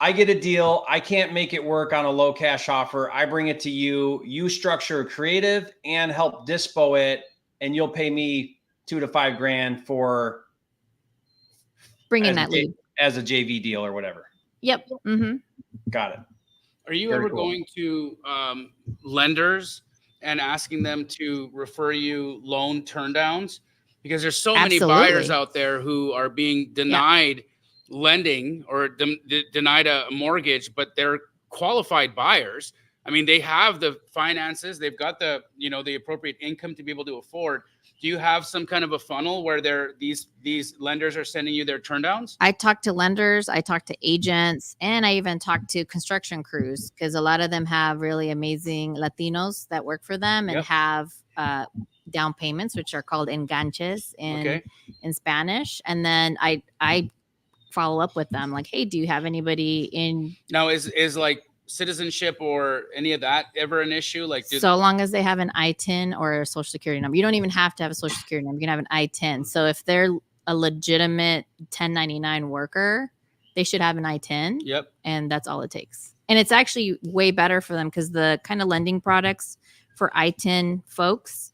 I get a deal. I can't make it work on a low cash offer. I bring it to you. You structure a creative and help dispo it, and you'll pay me $2 to $5 grand for bringing that lead as a JV deal or whatever. Yep. Mm-hmm. Got it. Are you ever going to lenders and asking them to refer you loan turndowns? Because there's so many buyers out there who are being denied lending or denied a mortgage, but they're qualified buyers. I mean, they have the finances, they've got the, the appropriate income to be able to afford. Do you have some kind of a funnel where these lenders are sending you their turndowns? I talk to lenders, I talk to agents, and I even talk to construction crews, because a lot of them have really amazing Latinos that work for them and have down payments, which are called enganches in Spanish. And then I follow up with them like, hey, do you have anybody in? Now, is like citizenship or any of that ever an issue? Like, so long as they have an I-10 or a social security number. You don't even have to have a social security number. You can have an I-10. So if they're a legitimate 1099 worker, they should have an I-10. Yep. And that's all it takes. And it's actually way better for them, because the kind of lending products for I-10 folks,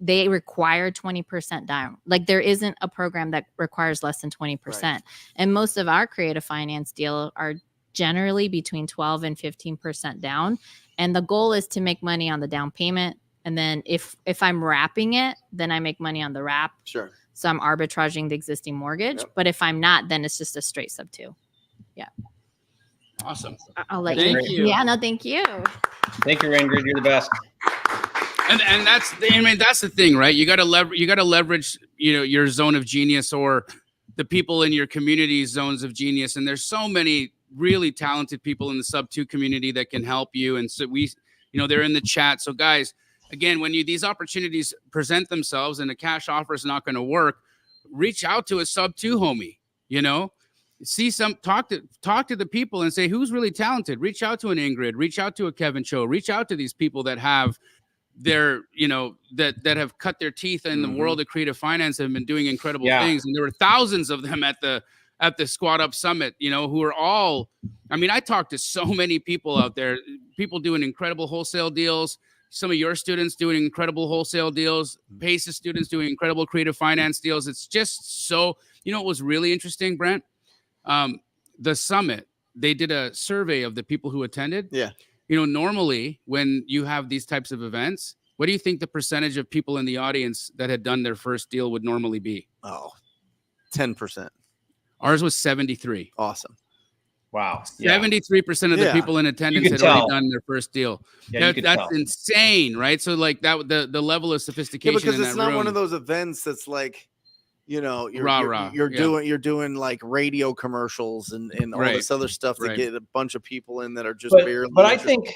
they require 20% down. Like, there isn't a program that requires less than 20%. Right. And most of our creative finance deal are generally between 12 and 15% down. And the goal is to make money on the down payment. And then if I'm wrapping it, then I make money on the wrap. Sure. So I'm arbitraging the existing mortgage. Yep. But if I'm not, then it's just a straight subto. Yeah. Awesome. I'll let you. Yeah, no, thank you. Thank you, Ingrid. You're the best. And that's the thing, right? You got to leverage, your zone of genius, or the people in your community's zones of genius. And there's so many really talented people in the sub-2 community that can help you. And so they're in the chat. So guys, again, when these opportunities present themselves and a cash offer is not going to work, reach out to a sub-2 homie, talk to the people and say, who's really talented? Reach out to an Ingrid, reach out to a Kevin Cho, reach out to these people that have their, that have cut their teeth in the world of creative finance and have been doing incredible things. And there were thousands of them at the Squad Up Summit, who are all, I talked to so many people out there, people doing incredible wholesale deals. Some of your students doing incredible wholesale deals, Pace's students doing incredible creative finance deals. It's just so, what was really interesting, Brent? The summit, they did a survey of the people who attended. Yeah. Normally when you have these types of events, what do you think the percentage of people in the audience that had done their first deal would normally be? Oh, 10%. Ours was 73. Awesome. Wow. 73% of the people in attendance had already done their first deal. Yeah, that's insane, right? So like that, the level of sophistication. Yeah, because in it's that not room, one of those events that's like, you're doing like radio commercials and all this other stuff that get a bunch of people in that are just barely. But I think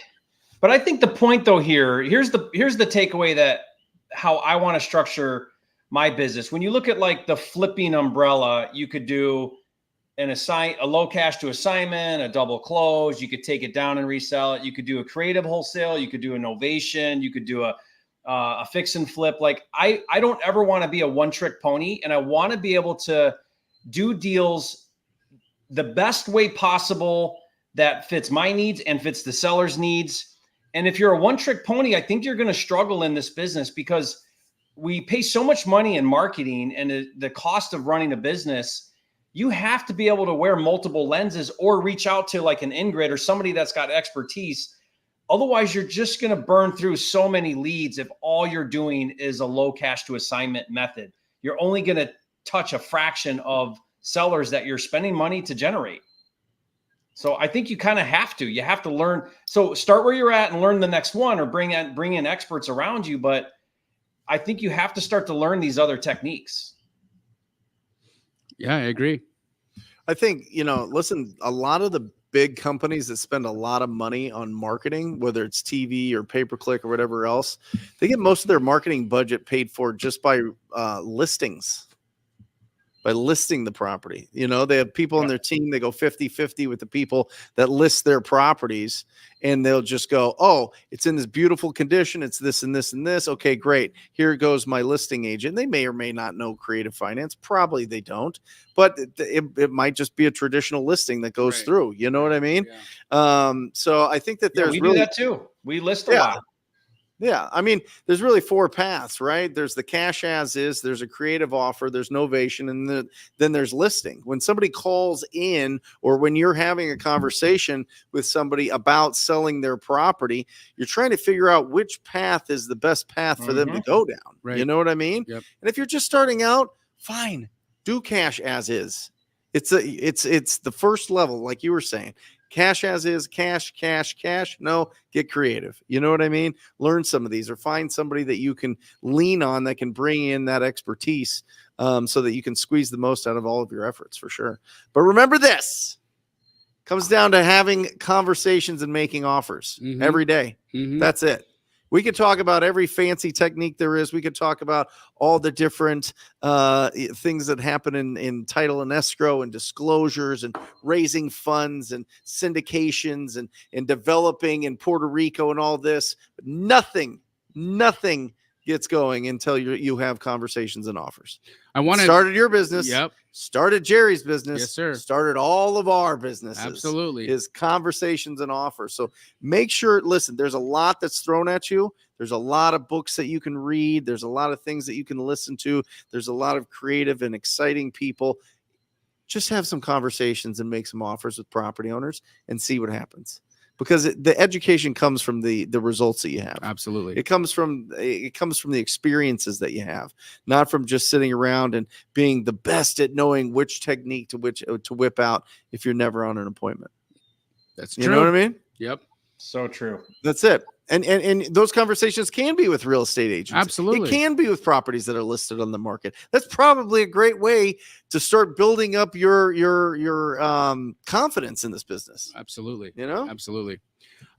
the point though here's the takeaway that how I want to structure my business. When you look at like the flipping umbrella, you could do a low cash to assignment, a double close. You could take it down and resell it. You could do a creative wholesale. You could do an novation. You could do a fix and flip. Like I don't ever want to be a one-trick pony, and I want to be able to do deals the best way possible that fits my needs and fits the seller's needs. And if you're a one-trick pony, I think you're going to struggle in this business, because we pay so much money in marketing and the cost of running a business. You have to be able to wear multiple lenses or reach out to like an Ingrid or somebody that's got expertise. Otherwise, you're just going to burn through so many leads if all you're doing is a low cash to assignment method. You're only going to touch a fraction of sellers that you're spending money to generate. So I think you kind of have to learn. So start where you're at and learn the next one, or bring in experts around you. But I think you have to start to learn these other techniques. Yeah, I agree. I think, listen, a lot of the big companies that spend a lot of money on marketing, whether it's TV or pay-per-click or whatever else, they get most of their marketing budget paid for just by listings. By listing the property. You know, they have people on their team, they go 50-50 with the people that list their properties, and they'll just go, oh, it's in this beautiful condition, it's this and this and this. Okay, great. Here goes my listing agent. They may or may not know creative finance. Probably they don't, but it might just be a traditional listing that goes through. You know what I mean? Yeah. So I think that there's we really do that too. We list a lot. Yeah, I mean, there's really 4 paths, right? There's the cash as is, there's a creative offer, there's novation, and then there's listing. When somebody calls in, or when you're having a conversation with somebody about selling their property, you're trying to figure out which path is the best path for them to go down. Right. You know what I mean? Yep. And if you're just starting out, fine, do cash as is. It's the first level, like you were saying. Cash as is, cash. No, get creative. You know what I mean? Learn some of these, or find somebody that you can lean on that can bring in that expertise, so that you can squeeze the most out of all of your efforts, for sure. But remember, this comes down to having conversations and making offers every day. That's it. We could talk about every fancy technique there is. We could talk about all the different things that happen in title and escrow, and disclosures, and raising funds, and syndications, and developing in Puerto Rico, and all this. But nothing gets going until you have conversations and offers. Started your business. Yep. Started Jerry's business. Yes, sir. Started all of our businesses. Absolutely. Is conversations and offers. So make sure, listen, there's a lot that's thrown at you. There's a lot of books that you can read. There's a lot of things that you can listen to. There's a lot of creative and exciting people. Just have some conversations and make some offers with property owners and see what happens. Because the education comes from the results that you have. Absolutely. It comes from the experiences that you have, not from just sitting around and being the best at knowing which technique to whip out if you're never on an appointment. That's true. You know what I mean? Yep. So true. That's it. And those conversations can be with real estate agents. Absolutely. It can be with properties that are listed on the market. That's probably a great way to start building up your confidence in this business. Absolutely. You know? Absolutely.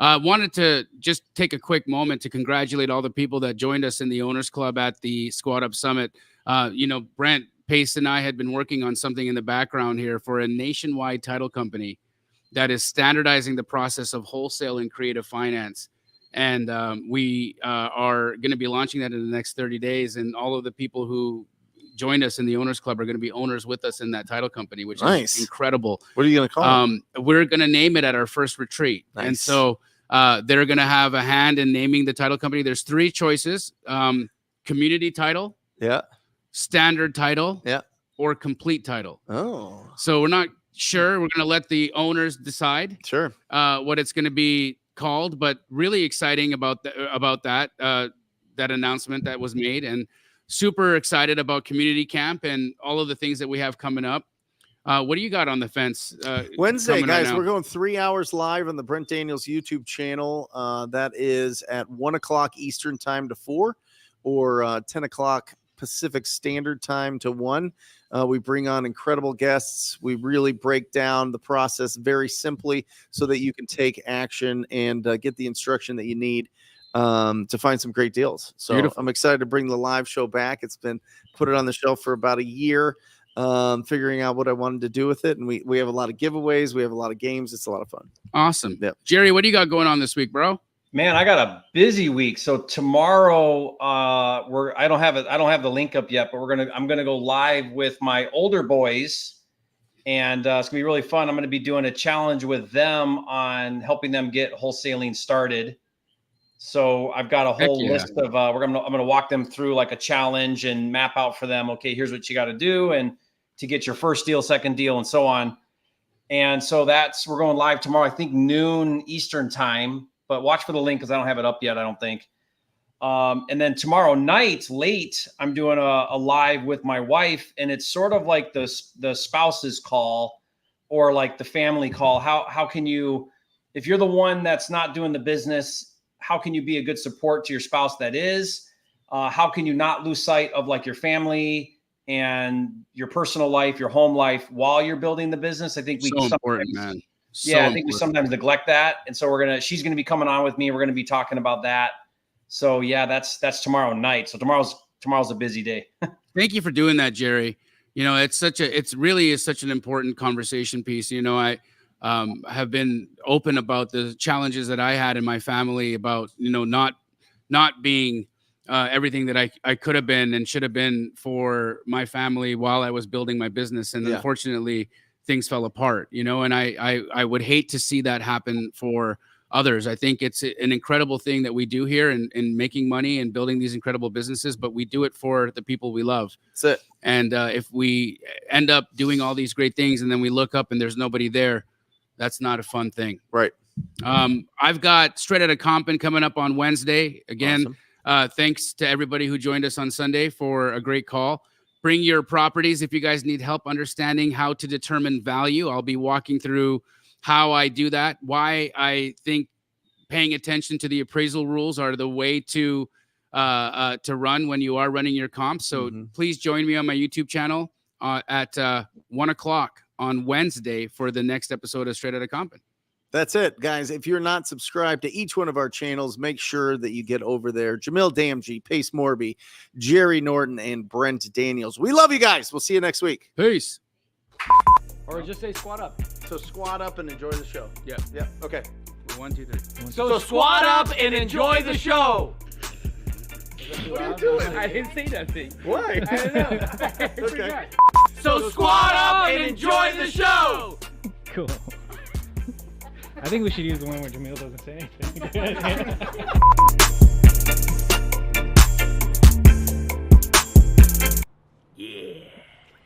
Wanted to just take a quick moment to congratulate all the people that joined us in the Owners Club at the Squad Up Summit. Brent, Pace, and I had been working on something in the background here for a nationwide title company that is standardizing the process of wholesale and creative finance. And we are going to be launching that in the next 30 days. And all of the people who joined us in the Owners Club are going to be owners with us in that title company, which is incredible. What are you going to call it? We're going to name it at our first retreat. Nice. And so they're going to have a hand in naming the title company. There's 3 choices: community title, standard title, or complete title. Oh. So we're not sure. We're going to let the owners decide what it's going to be called, but really exciting about that announcement that was made, and super excited about community camp and all of the things that we have coming up. What do you got on the fence? Wednesday, guys, we're going 3 hours live on the Brent Daniels YouTube channel. That is at 1:00 Eastern time to 4, or 10 o'clock Pacific Standard Time to 1. We bring on incredible guests. We really break down the process very simply so that you can take action and get the instruction that you need to find some great deals. So beautiful. I'm excited to bring the live show back. It's been put it on the shelf for about a year, figuring out what I wanted to do with it. And we have a lot of giveaways. We have a lot of games. It's a lot of fun. Awesome. Yep. Jerry, what do you got going on this week, bro? Man, I got a busy week. So tomorrow, I don't have the link up yet, but I'm gonna go live with my older boys, and it's gonna be really fun. I'm gonna be doing a challenge with them on helping them get wholesaling started. So I've got a whole list of I'm gonna walk them through like a challenge and map out for them. Okay, here's what you got to do, and to get your first deal, second deal, and so on. And so we're going live tomorrow, I think noon Eastern time. But watch for the link because I don't have it up yet, I don't think. And then tomorrow night, late, I'm doing a live with my wife, and it's sort of like the spouse's call, or like the family call. How can you, if you're the one that's not doing the business, how can you be a good support to your spouse that is? How can you not lose sight of like your family and your personal life, your home life while you're building the business? I think so important, man. So yeah, I think we important. sometimes neglect that. And so she's going to be coming on with me. We're going to be talking about that. So yeah, that's tomorrow night. So tomorrow's a busy day. Thank you for doing that, Jerry. You know, it's really such an important conversation piece. You know, I have been open about the challenges that I had in my family about, you know, not being everything that I could have been and should have been for my family while I was building my business. And unfortunately, things fell apart, you know, and I would hate to see that happen for others. I think it's an incredible thing that we do here in making money and building these incredible businesses, but we do it for the people we love. That's it. And if we end up doing all these great things and then we look up and there's nobody there, that's not a fun thing. Right. I've got Straight Outta Compton coming up on Wednesday. Again, Awesome. Thanks to everybody who joined us on Sunday for a great call. Bring your properties if you guys need help understanding how to determine value. I'll be walking through how I do that, why I think paying attention to the appraisal rules are the way to run when you are running your comps. So please join me on my YouTube channel at 1 o'clock on Wednesday for the next episode of Straight Outta Compton. That's it, guys. If you're not subscribed to each one of our channels, make sure that you get over there. Jamil Damji, Pace Morby, Jerry Norton, and Brent Daniels. We love you guys. We'll see you next week. Peace. Or just say squat up. So squat up and enjoy the show. Yeah. Yeah. Okay. 1, 2, 3. So squat up and enjoy the show. What are you doing? I didn't say that thing. Why? I don't know. I Okay. forgot. So squat up and enjoy the show. Cool. I think we should use the one where Jamil doesn't say anything.